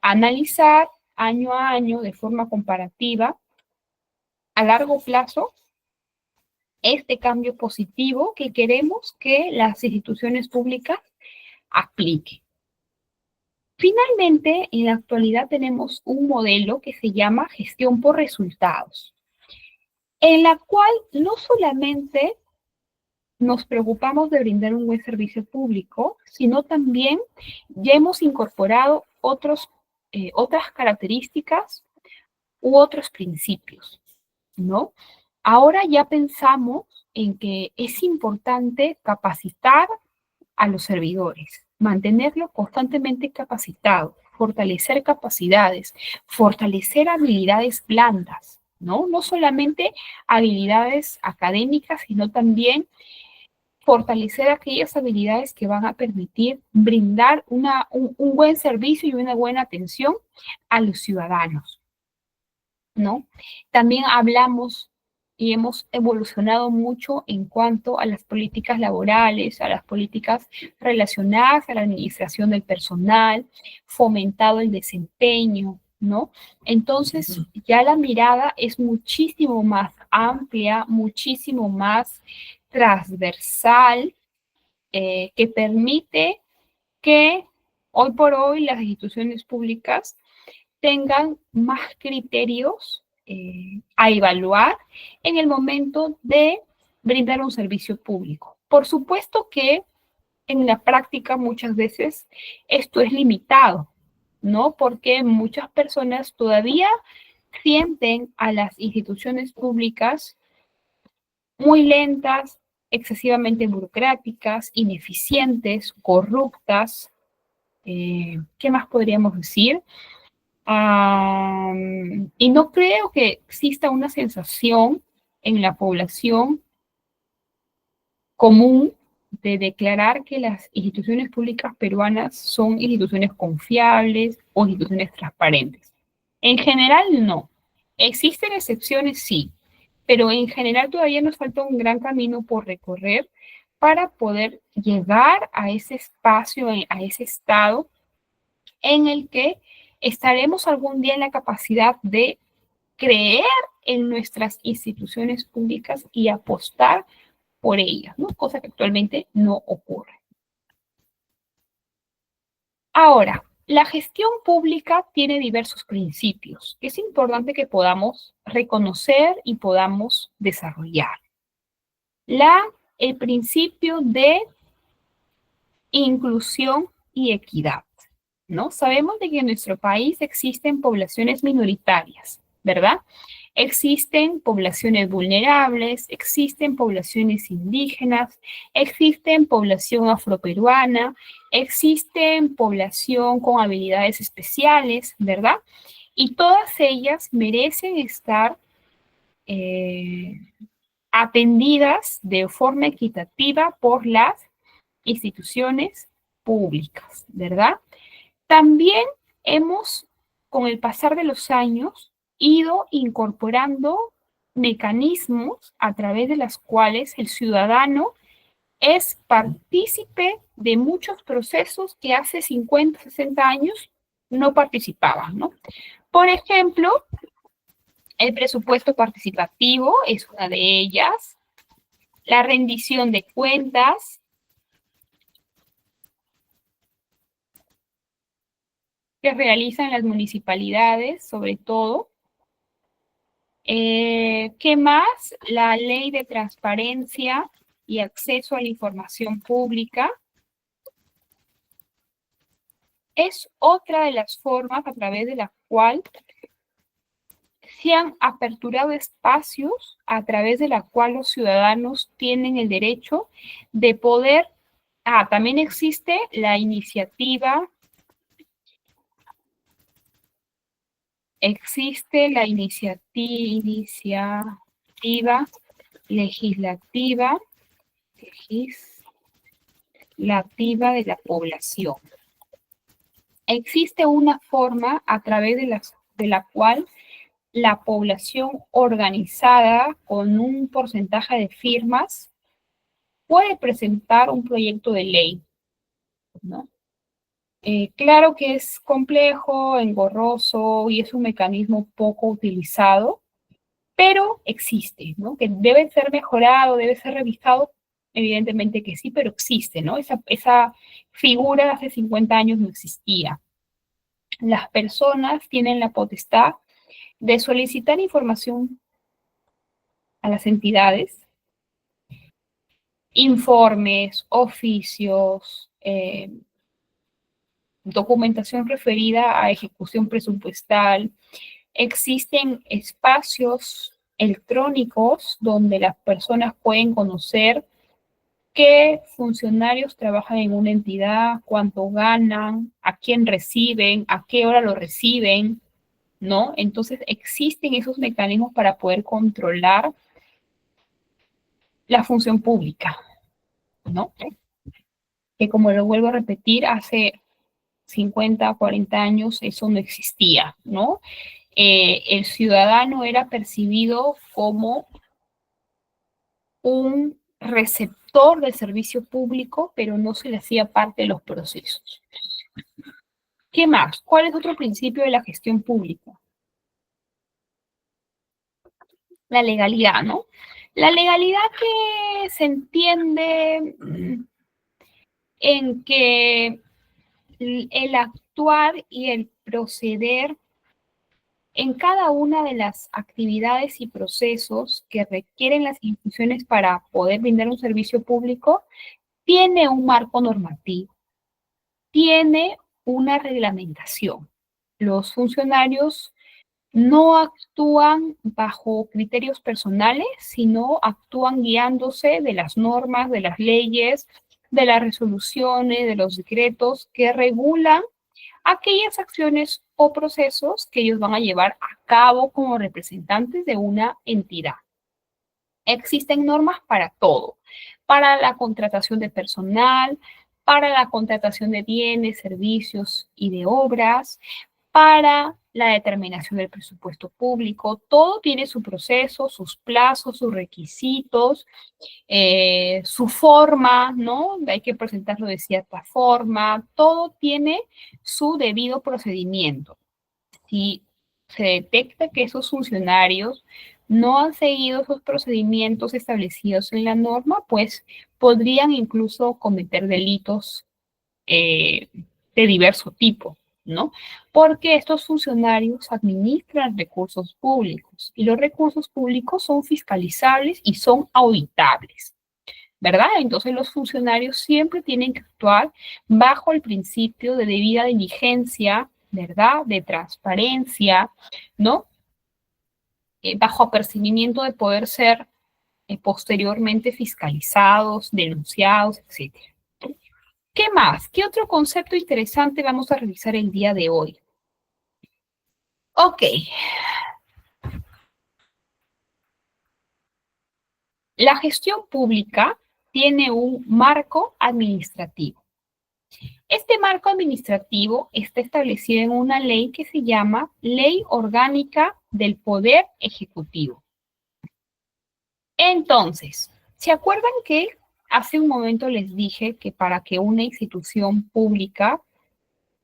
analizar año a año de forma comparativa a largo plazo este cambio positivo que queremos que las instituciones públicas apliquen. Finalmente, en la actualidad tenemos un modelo que se llama gestión por resultados, en la cual no solamente nos preocupamos de brindar un buen servicio público, sino también ya hemos incorporado otras características u otros principios, ¿no? Ahora ya pensamos en que es importante capacitar a los servidores, mantenerlos constantemente capacitados. fortalecer capacidades, fortalecer habilidades blandas, ¿no? No solamente habilidades académicas, sino también fortalecer aquellas habilidades que van a permitir brindar un buen servicio y una buena atención a los ciudadanos, ¿no? También hablamos y hemos evolucionado mucho en cuanto a las políticas laborales, a las políticas relacionadas a la administración del personal, fomentado el desempeño, ¿no? Entonces, ya la mirada es muchísimo más amplia, muchísimo más transversal, que permite que hoy por hoy las instituciones públicas tengan más criterios a evaluar en el momento de brindar un servicio público. Por supuesto que en la práctica muchas veces esto es limitado, ¿no? Porque muchas personas todavía sienten a las instituciones públicas muy lentas, excesivamente burocráticas, ineficientes, corruptas. ¿Qué más podríamos decir? Y no creo que exista una sensación en la población común de declarar que las instituciones públicas peruanas son instituciones confiables o instituciones transparentes. En general, no. Existen excepciones, sí, pero en general todavía nos falta un gran camino por recorrer para poder llegar a ese espacio, a ese estado en el que estaremos algún día en la capacidad de creer en nuestras instituciones públicas y apostar por ellas, ¿no? Cosa que actualmente no ocurre. Ahora, la gestión pública tiene diversos principios que es importante que podamos reconocer y podamos desarrollar. El principio de inclusión y equidad, ¿no? Sabemos de que en nuestro país existen poblaciones minoritarias, ¿verdad? Existen poblaciones vulnerables, existen poblaciones indígenas, existen población afroperuana, existen población con habilidades especiales, ¿verdad? Y todas ellas merecen estar atendidas de forma equitativa por las instituciones públicas, ¿verdad? También hemos, con el pasar de los años, ido incorporando mecanismos a través de los cuales el ciudadano es partícipe de muchos procesos que hace 50, 60 años no participaban, ¿no? Por ejemplo, el presupuesto participativo es una de ellas, la rendición de cuentas, que realizan las municipalidades, sobre todo. ¿Qué más? La ley de transparencia y acceso a la información pública es otra de las formas a través de la cual se han aperturado espacios a través de la cual los ciudadanos tienen el derecho de poder. También existe la iniciativa legislativa de la población. Existe una forma a través de la cual la población organizada con un porcentaje de firmas puede presentar un proyecto de ley, ¿no? Claro que es complejo, engorroso y es un mecanismo poco utilizado, pero existe, ¿no? Que debe ser mejorado, debe ser revisado, evidentemente que sí, pero existe, ¿no? Esa figura de hace 50 años no existía. Las personas tienen la potestad de solicitar información a las entidades, informes, oficios, documentación referida a ejecución presupuestal. Existen espacios electrónicos donde las personas pueden conocer qué funcionarios trabajan en una entidad, cuánto ganan, a quién reciben, a qué hora lo reciben, ¿no? Entonces existen esos mecanismos para poder controlar la función pública, ¿no? Que como lo vuelvo a repetir, hace 50, 40 años eso no existía, ¿no? El ciudadano era percibido como un receptor del servicio público, pero no se le hacía parte de los procesos. ¿Qué más? ¿Cuál es otro principio de la gestión pública? La legalidad, ¿no? La legalidad que se entiende en que el actuar y el proceder en cada una de las actividades y procesos que requieren las instituciones para poder brindar un servicio público tiene un marco normativo, tiene una reglamentación. Los funcionarios no actúan bajo criterios personales, sino actúan guiándose de las normas, de las leyes, de las resoluciones, de los decretos que regulan aquellas acciones o procesos que ellos van a llevar a cabo como representantes de una entidad. Existen normas para todo, para la contratación de personal, para la contratación de bienes, servicios y de obras, para la determinación del presupuesto público. Todo tiene su proceso, sus plazos, sus requisitos, su forma, ¿no? Hay que presentarlo de cierta forma. Todo tiene su debido procedimiento. Si se detecta que esos funcionarios no han seguido esos procedimientos establecidos en la norma, pues podrían incluso cometer delitos de diverso tipo, ¿no? Porque estos funcionarios administran recursos públicos y los recursos públicos son fiscalizables y son auditables, ¿verdad? Entonces los funcionarios siempre tienen que actuar bajo el principio de debida diligencia, ¿verdad? De transparencia, ¿no? Bajo apercibimiento de poder ser posteriormente fiscalizados, denunciados, etc. ¿Qué más? ¿Qué otro concepto interesante vamos a revisar el día de hoy? Ok. La gestión pública tiene un marco administrativo. Este marco administrativo está establecido en una ley que se llama Ley Orgánica del Poder Ejecutivo. Entonces, ¿se acuerdan que hace un momento les dije que para que una institución pública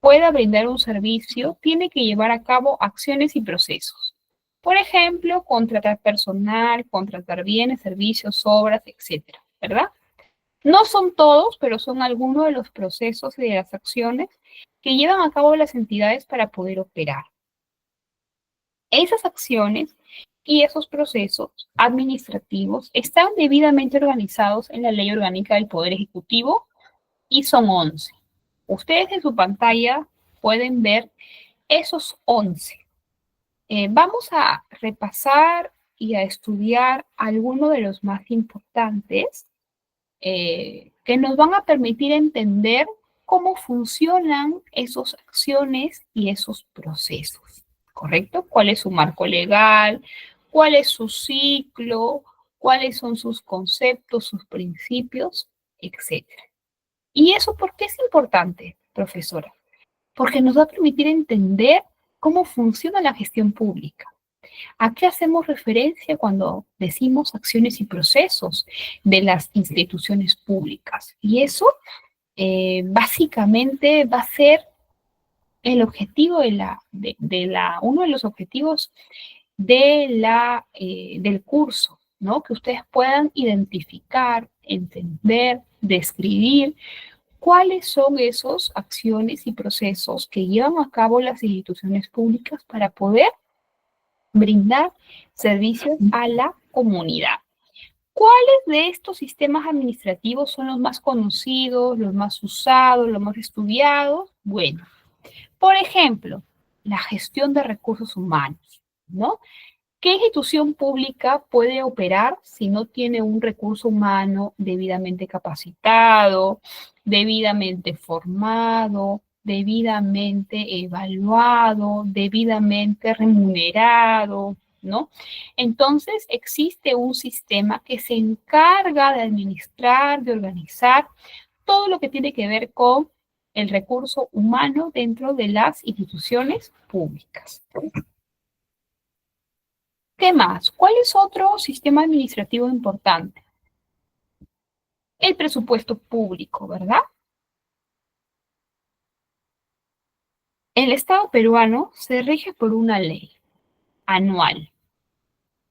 pueda brindar un servicio, tiene que llevar a cabo acciones y procesos? Por ejemplo, contratar personal, contratar bienes, servicios, obras, etcétera, ¿verdad? No son todos, pero son algunos de los procesos y de las acciones que llevan a cabo las entidades para poder operar. Esas acciones y esos procesos administrativos están debidamente organizados en la Ley Orgánica del Poder Ejecutivo y son 11. Ustedes en su pantalla pueden ver esos 11. Vamos a repasar y a estudiar algunos de los más importantes que nos van a permitir entender cómo funcionan esas acciones y esos procesos, ¿correcto? ¿Cuál es su marco legal? ¿Cuál es su ciclo? ¿Cuáles son sus conceptos, sus principios, etcétera? ¿Y eso por qué es importante, profesora? Porque nos va a permitir entender cómo funciona la gestión pública. ¿A qué hacemos referencia cuando decimos acciones y procesos de las instituciones públicas? Y eso básicamente va a ser el objetivo uno de los objetivos del curso, ¿no? Que ustedes puedan identificar, entender, describir cuáles son esas acciones y procesos que llevan a cabo las instituciones públicas para poder brindar servicios a la comunidad. ¿Cuáles de estos sistemas administrativos son los más conocidos, los más usados, los más estudiados? Bueno, por ejemplo, la gestión de recursos humanos, ¿no? ¿Qué institución pública puede operar si no tiene un recurso humano debidamente capacitado, debidamente formado, debidamente evaluado, debidamente remunerado, ¿no? Entonces, existe un sistema que se encarga de administrar, de organizar todo lo que tiene que ver con el recurso humano dentro de las instituciones públicas. ¿Qué más? ¿Cuál es otro sistema administrativo importante? El presupuesto público, ¿verdad? El Estado peruano se rige por una ley anual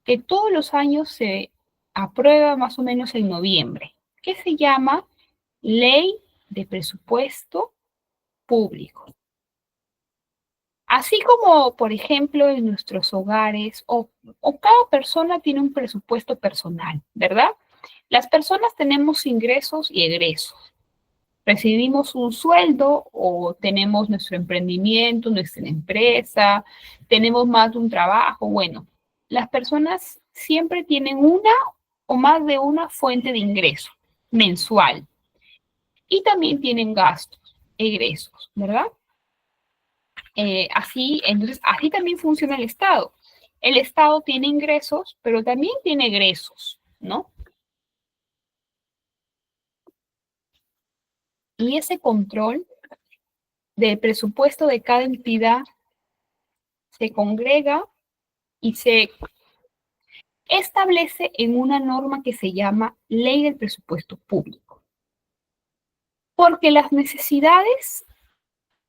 que todos los años se aprueba más o menos en noviembre, que se llama Ley de Presupuesto Público. Así como, por ejemplo, en nuestros hogares o cada persona tiene un presupuesto personal, ¿verdad? Las personas tenemos ingresos y egresos. Recibimos un sueldo o tenemos nuestro emprendimiento, nuestra empresa, tenemos más de un trabajo. Bueno, las personas siempre tienen una o más de una fuente de ingreso mensual y también tienen gastos, egresos, ¿verdad? Entonces, así también funciona el Estado. El Estado tiene ingresos, pero también tiene egresos, ¿no? Y ese control del presupuesto de cada entidad se congrega y se establece en una norma que se llama Ley del Presupuesto Público. Porque las necesidades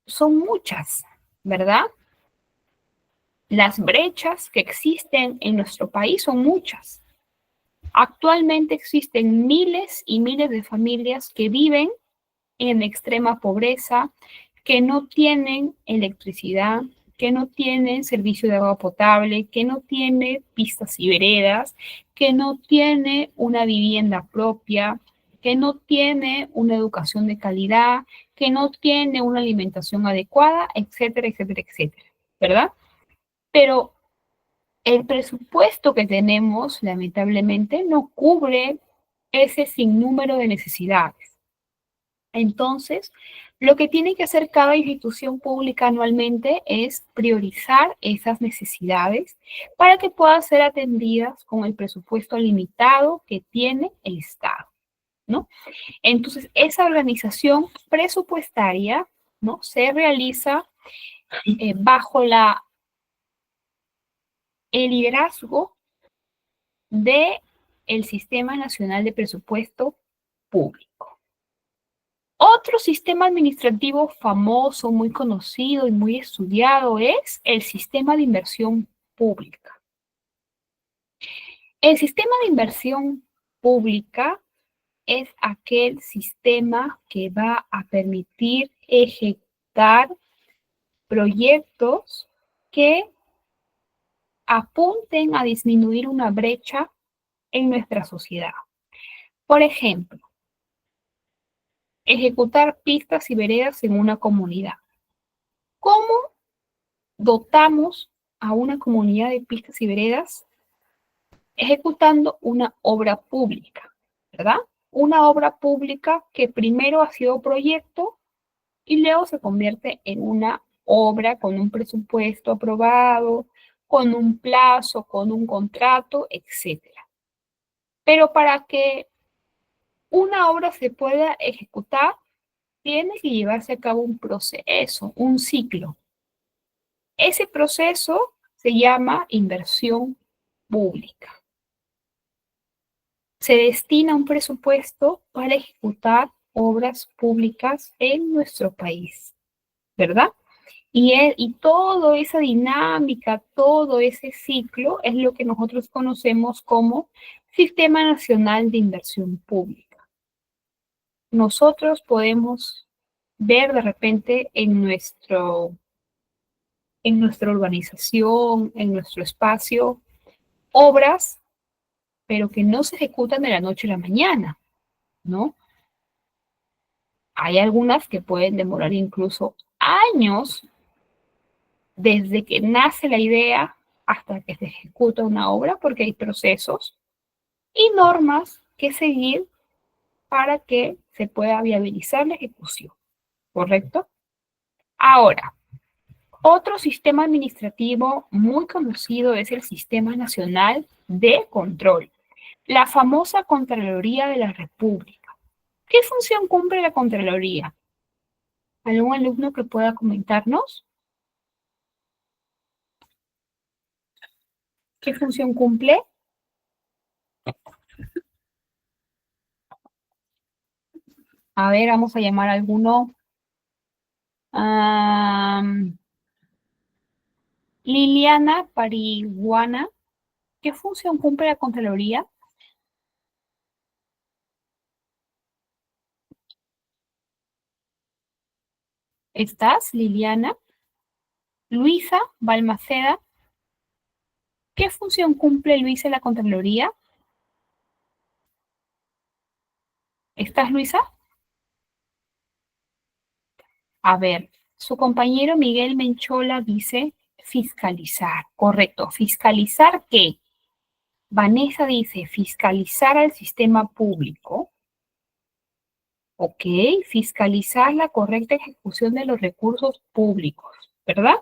son muchas, ¿verdad? Las brechas que existen en nuestro país son muchas. Actualmente existen miles y miles de familias que viven en extrema pobreza, que no tienen electricidad, que no tienen servicio de agua potable, que no tiene pistas y veredas, que no tiene una vivienda propia, que no tiene una educación de calidad, que no tiene una alimentación adecuada, etcétera, etcétera, etcétera, ¿verdad? Pero el presupuesto que tenemos, lamentablemente, no cubre ese sinnúmero de necesidades. Entonces, lo que tiene que hacer cada institución pública anualmente es priorizar esas necesidades para que puedan ser atendidas con el presupuesto limitado que tiene el Estado, ¿no? Entonces, esa organización presupuestaria, ¿no? Se realiza bajo el liderazgo del Sistema Nacional de Presupuesto Público. Otro sistema administrativo famoso, muy conocido y muy estudiado es el sistema de inversión pública. El sistema de inversión pública es aquel sistema que va a permitir ejecutar proyectos que apunten a disminuir una brecha en nuestra sociedad. Por ejemplo, ejecutar pistas y veredas en una comunidad. ¿Cómo dotamos a una comunidad de pistas y veredas? Ejecutando una obra pública, ¿verdad? Una obra pública que primero ha sido proyecto y luego se convierte en una obra con un presupuesto aprobado, con un plazo, con un contrato, etcétera. Pero para que una obra se pueda ejecutar, tiene que llevarse a cabo un proceso, un ciclo. Ese proceso se llama inversión pública. Se destina un presupuesto para ejecutar obras públicas en nuestro país, ¿verdad? Y toda esa dinámica, todo ese ciclo es lo que nosotros conocemos como Sistema Nacional de Inversión Pública. Nosotros podemos ver de repente en nuestra urbanización, en nuestro espacio, obras, pero que no se ejecutan de la noche a la mañana, ¿no? Hay algunas que pueden demorar incluso años desde que nace la idea hasta que se ejecuta una obra porque hay procesos y normas que seguir para que se pueda viabilizar la ejecución, ¿correcto? Ahora, otro sistema administrativo muy conocido es el Sistema Nacional de Control, la famosa Contraloría de la República. ¿Qué función cumple la Contraloría? ¿Algún alumno que pueda comentarnos? ¿Qué función cumple? A ver, vamos a llamar a alguno. Liliana Parihuana. ¿Qué función cumple la Contraloría? ¿Estás, Liliana? Luisa Balmaceda. ¿Qué función cumple Luisa en la Contraloría? ¿Estás, Luisa? A ver, su compañero Miguel Menchola dice fiscalizar. Correcto. ¿Fiscalizar qué? Vanessa dice fiscalizar al sistema público. Ok, fiscalizar la correcta ejecución de los recursos públicos, ¿verdad?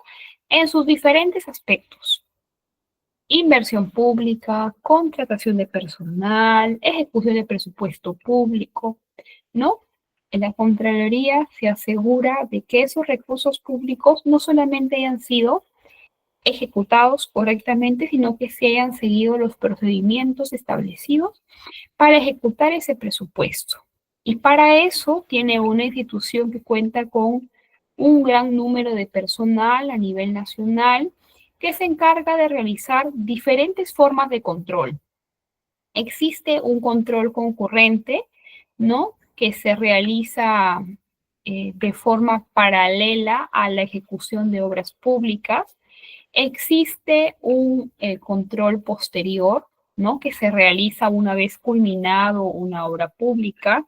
En sus diferentes aspectos. Inversión pública, contratación de personal, ejecución de presupuesto público, ¿no? En la Contraloría se asegura de que esos recursos públicos no solamente hayan sido ejecutados correctamente, sino que se hayan seguido los procedimientos establecidos para ejecutar ese presupuesto. Y para eso tiene una institución que cuenta con un gran número de personal a nivel nacional que se encarga de realizar diferentes formas de control. Existe un control concurrente, ¿no? Que se realiza de forma paralela a la ejecución de obras públicas. Existe un control posterior, ¿no? Que se realiza una vez culminado una obra pública.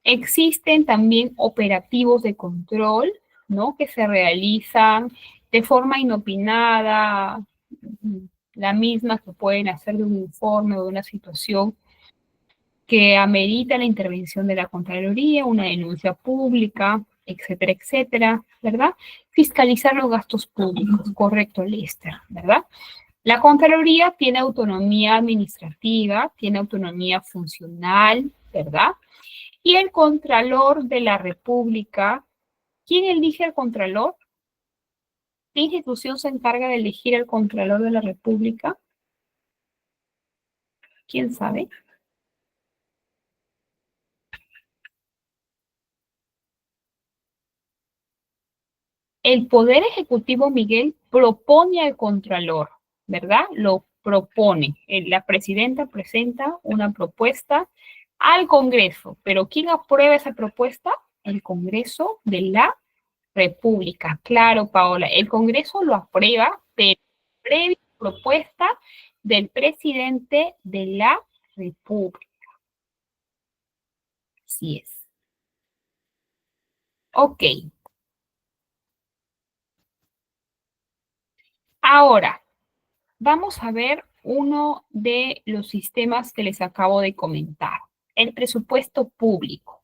Existen también operativos de control, ¿no? Que se realizan de forma inopinada, la misma que pueden hacer de un informe o de una situación que amerita la intervención de la Contraloría, una denuncia pública, etcétera, etcétera, ¿verdad? Fiscalizar los gastos públicos, correcto, Lester, ¿verdad? La Contraloría tiene autonomía administrativa, tiene autonomía funcional, ¿verdad? Y el Contralor de la República, ¿quién elige al Contralor? ¿Qué institución se encarga de elegir al Contralor de la República? ¿Quién sabe? El Poder Ejecutivo, Miguel, propone al Contralor, ¿verdad? Lo propone. La presidenta presenta una propuesta al Congreso, pero ¿quién aprueba esa propuesta? El Congreso de la República. Claro, Paola, el Congreso lo aprueba, pero previa propuesta del presidente de la República. Así es. Ok. Ahora, vamos a ver uno de los sistemas que les acabo de comentar, el presupuesto público.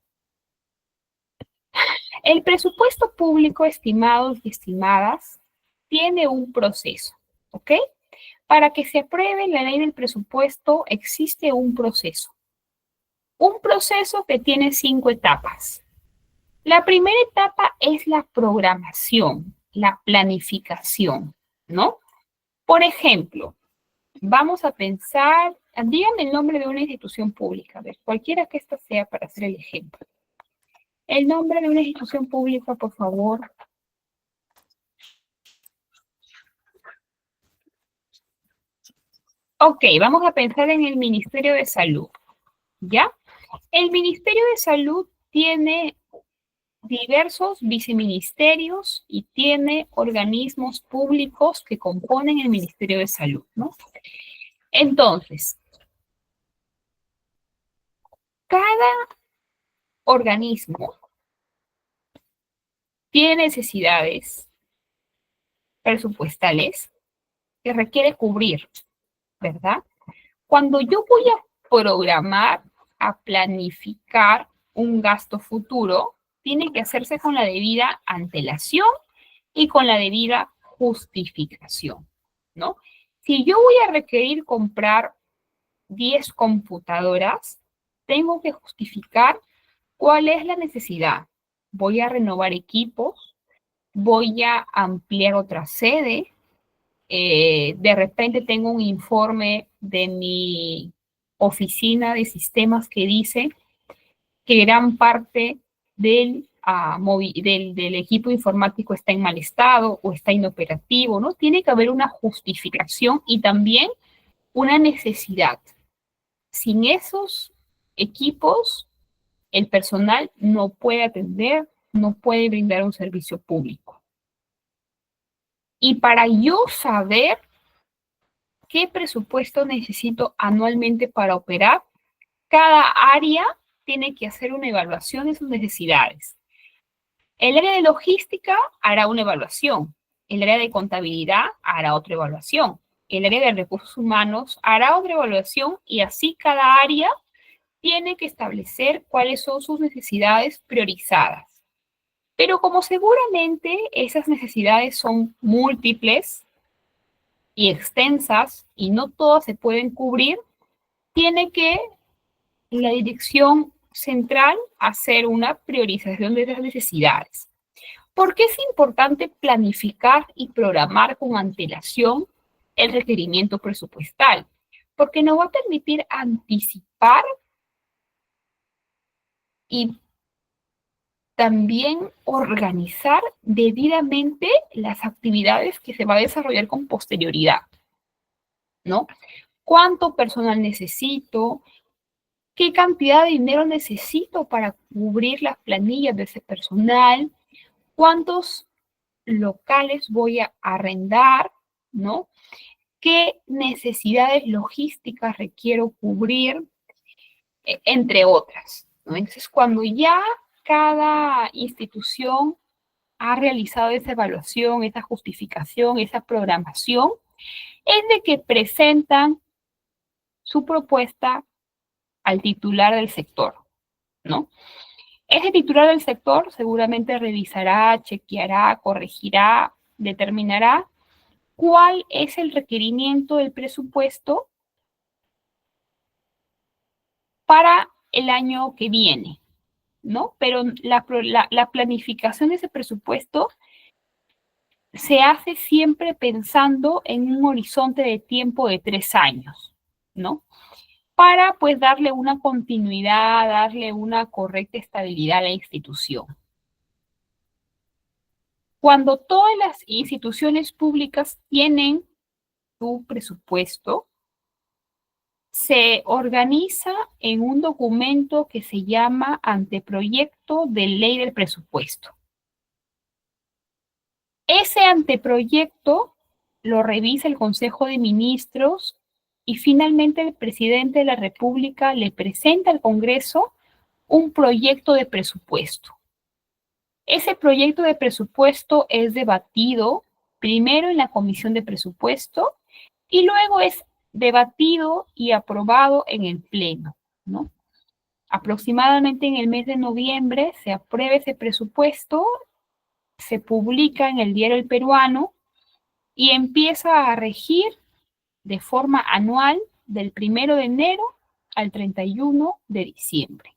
El presupuesto público, estimados y estimadas, tiene un proceso, ¿ok? Para que se apruebe la ley del presupuesto existe un proceso. Un proceso que tiene 5 etapas. La primera etapa es la programación, la planificación, ¿no? Por ejemplo, vamos a pensar, díganme el nombre de una institución pública, a ver, cualquiera que esta sea para hacer el ejemplo. El nombre de una institución pública, por favor. Ok, vamos a pensar en el Ministerio de Salud, ¿ya? El Ministerio de Salud tiene diversos viceministerios y tiene organismos públicos que componen el Ministerio de Salud, ¿no? Entonces, cada organismo tiene necesidades presupuestales, que requiere cubrir, ¿verdad? Cuando yo voy a programar, a planificar un gasto futuro, tiene que hacerse con la debida antelación y con la debida justificación, ¿no? Si yo voy a requerir comprar 10 computadoras, tengo que justificar cuál es la necesidad. Voy a renovar equipos, voy a ampliar otra sede, de repente tengo un informe de mi oficina de sistemas que dice que gran parte del equipo informático está en mal estado o está inoperativo, ¿no? Tiene que haber una justificación y también una necesidad. Sin esos equipos, el personal no puede atender, no puede brindar un servicio público. Y para yo saber qué presupuesto necesito anualmente para operar, cada área tiene que hacer una evaluación de sus necesidades. El área de logística hará una evaluación. El área de contabilidad hará otra evaluación. El área de recursos humanos hará otra evaluación y así cada área tiene que establecer cuáles son sus necesidades priorizadas. Pero como seguramente esas necesidades son múltiples y extensas y no todas se pueden cubrir, tiene que la dirección central hacer una priorización de las necesidades. ¿Por qué es importante planificar y programar con antelación el requerimiento presupuestal? Porque nos va a permitir anticipar y también organizar debidamente las actividades que se va a desarrollar con posterioridad, ¿no? ¿Cuánto personal necesito? ¿Qué cantidad de dinero necesito para cubrir las planillas de ese personal? ¿Cuántos locales voy a arrendar? ¿No? ¿Qué necesidades logísticas requiero cubrir? Entre otras, ¿no? Entonces, cuando ya cada institución ha realizado esa evaluación, esa justificación, esa programación, es de que presentan su propuesta al titular del sector, ¿no? Ese titular del sector seguramente revisará, chequeará, corregirá, determinará cuál es el requerimiento del presupuesto para el año que viene, ¿no? Pero la planificación de ese presupuesto se hace siempre pensando en un horizonte de tiempo de 3 años, ¿no? Para pues darle una continuidad, darle una correcta estabilidad a la institución. Cuando todas las instituciones públicas tienen su presupuesto, se organiza en un documento que se llama Anteproyecto de Ley del Presupuesto. Ese anteproyecto lo revisa el Consejo de Ministros y finalmente el presidente de la República le presenta al Congreso un proyecto de presupuesto. Ese proyecto de presupuesto es debatido primero en la Comisión de Presupuesto y luego es debatido y aprobado en el Pleno, ¿no? Aproximadamente en el mes de noviembre se aprueba ese presupuesto, se publica en el Diario El Peruano y empieza a regir de forma anual del 1 de enero al 31 de diciembre.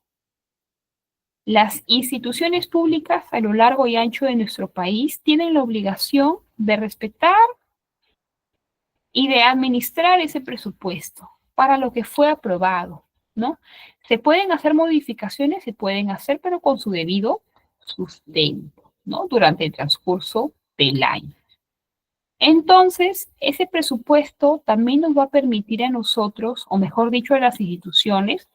Las instituciones públicas a lo largo y ancho de nuestro país tienen la obligación de respetar y de administrar ese presupuesto para lo que fue aprobado, ¿no? Se pueden hacer modificaciones, se pueden hacer, pero con su debido sustento, ¿no? Durante el transcurso del año. Entonces, ese presupuesto también nos va a permitir a nosotros, o mejor dicho, a las instituciones,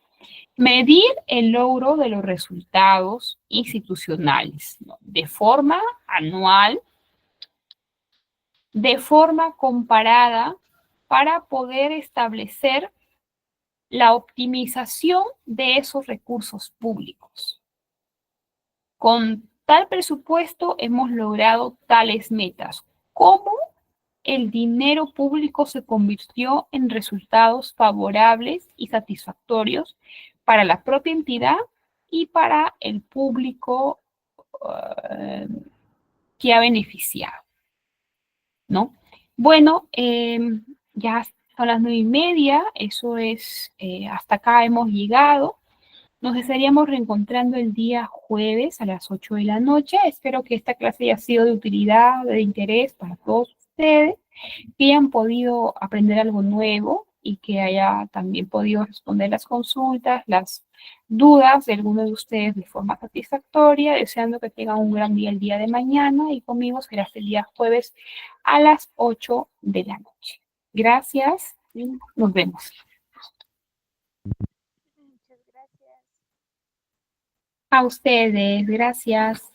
medir el logro de los resultados institucionales, ¿no? De forma anual, de forma comparada, para poder establecer la optimización de esos recursos públicos. Con tal presupuesto hemos logrado tales metas. ¿Cómo? el dinero público se convirtió en resultados favorables y satisfactorios para la propia entidad y para el público que ha beneficiado, ¿no? Bueno, ya son las 9:30, eso es, hasta acá hemos llegado. Nos estaríamos reencontrando el día jueves a las 8 de la noche. Espero que esta clase haya sido de utilidad, de interés para todos ustedes, que hayan podido aprender algo nuevo y que haya también podido responder las consultas, las dudas de algunos de ustedes de forma satisfactoria, deseando que tengan un gran día el día de mañana y conmigo será hasta el día jueves a las 8 de la noche. Gracias y nos vemos. Muchas gracias. A ustedes, gracias.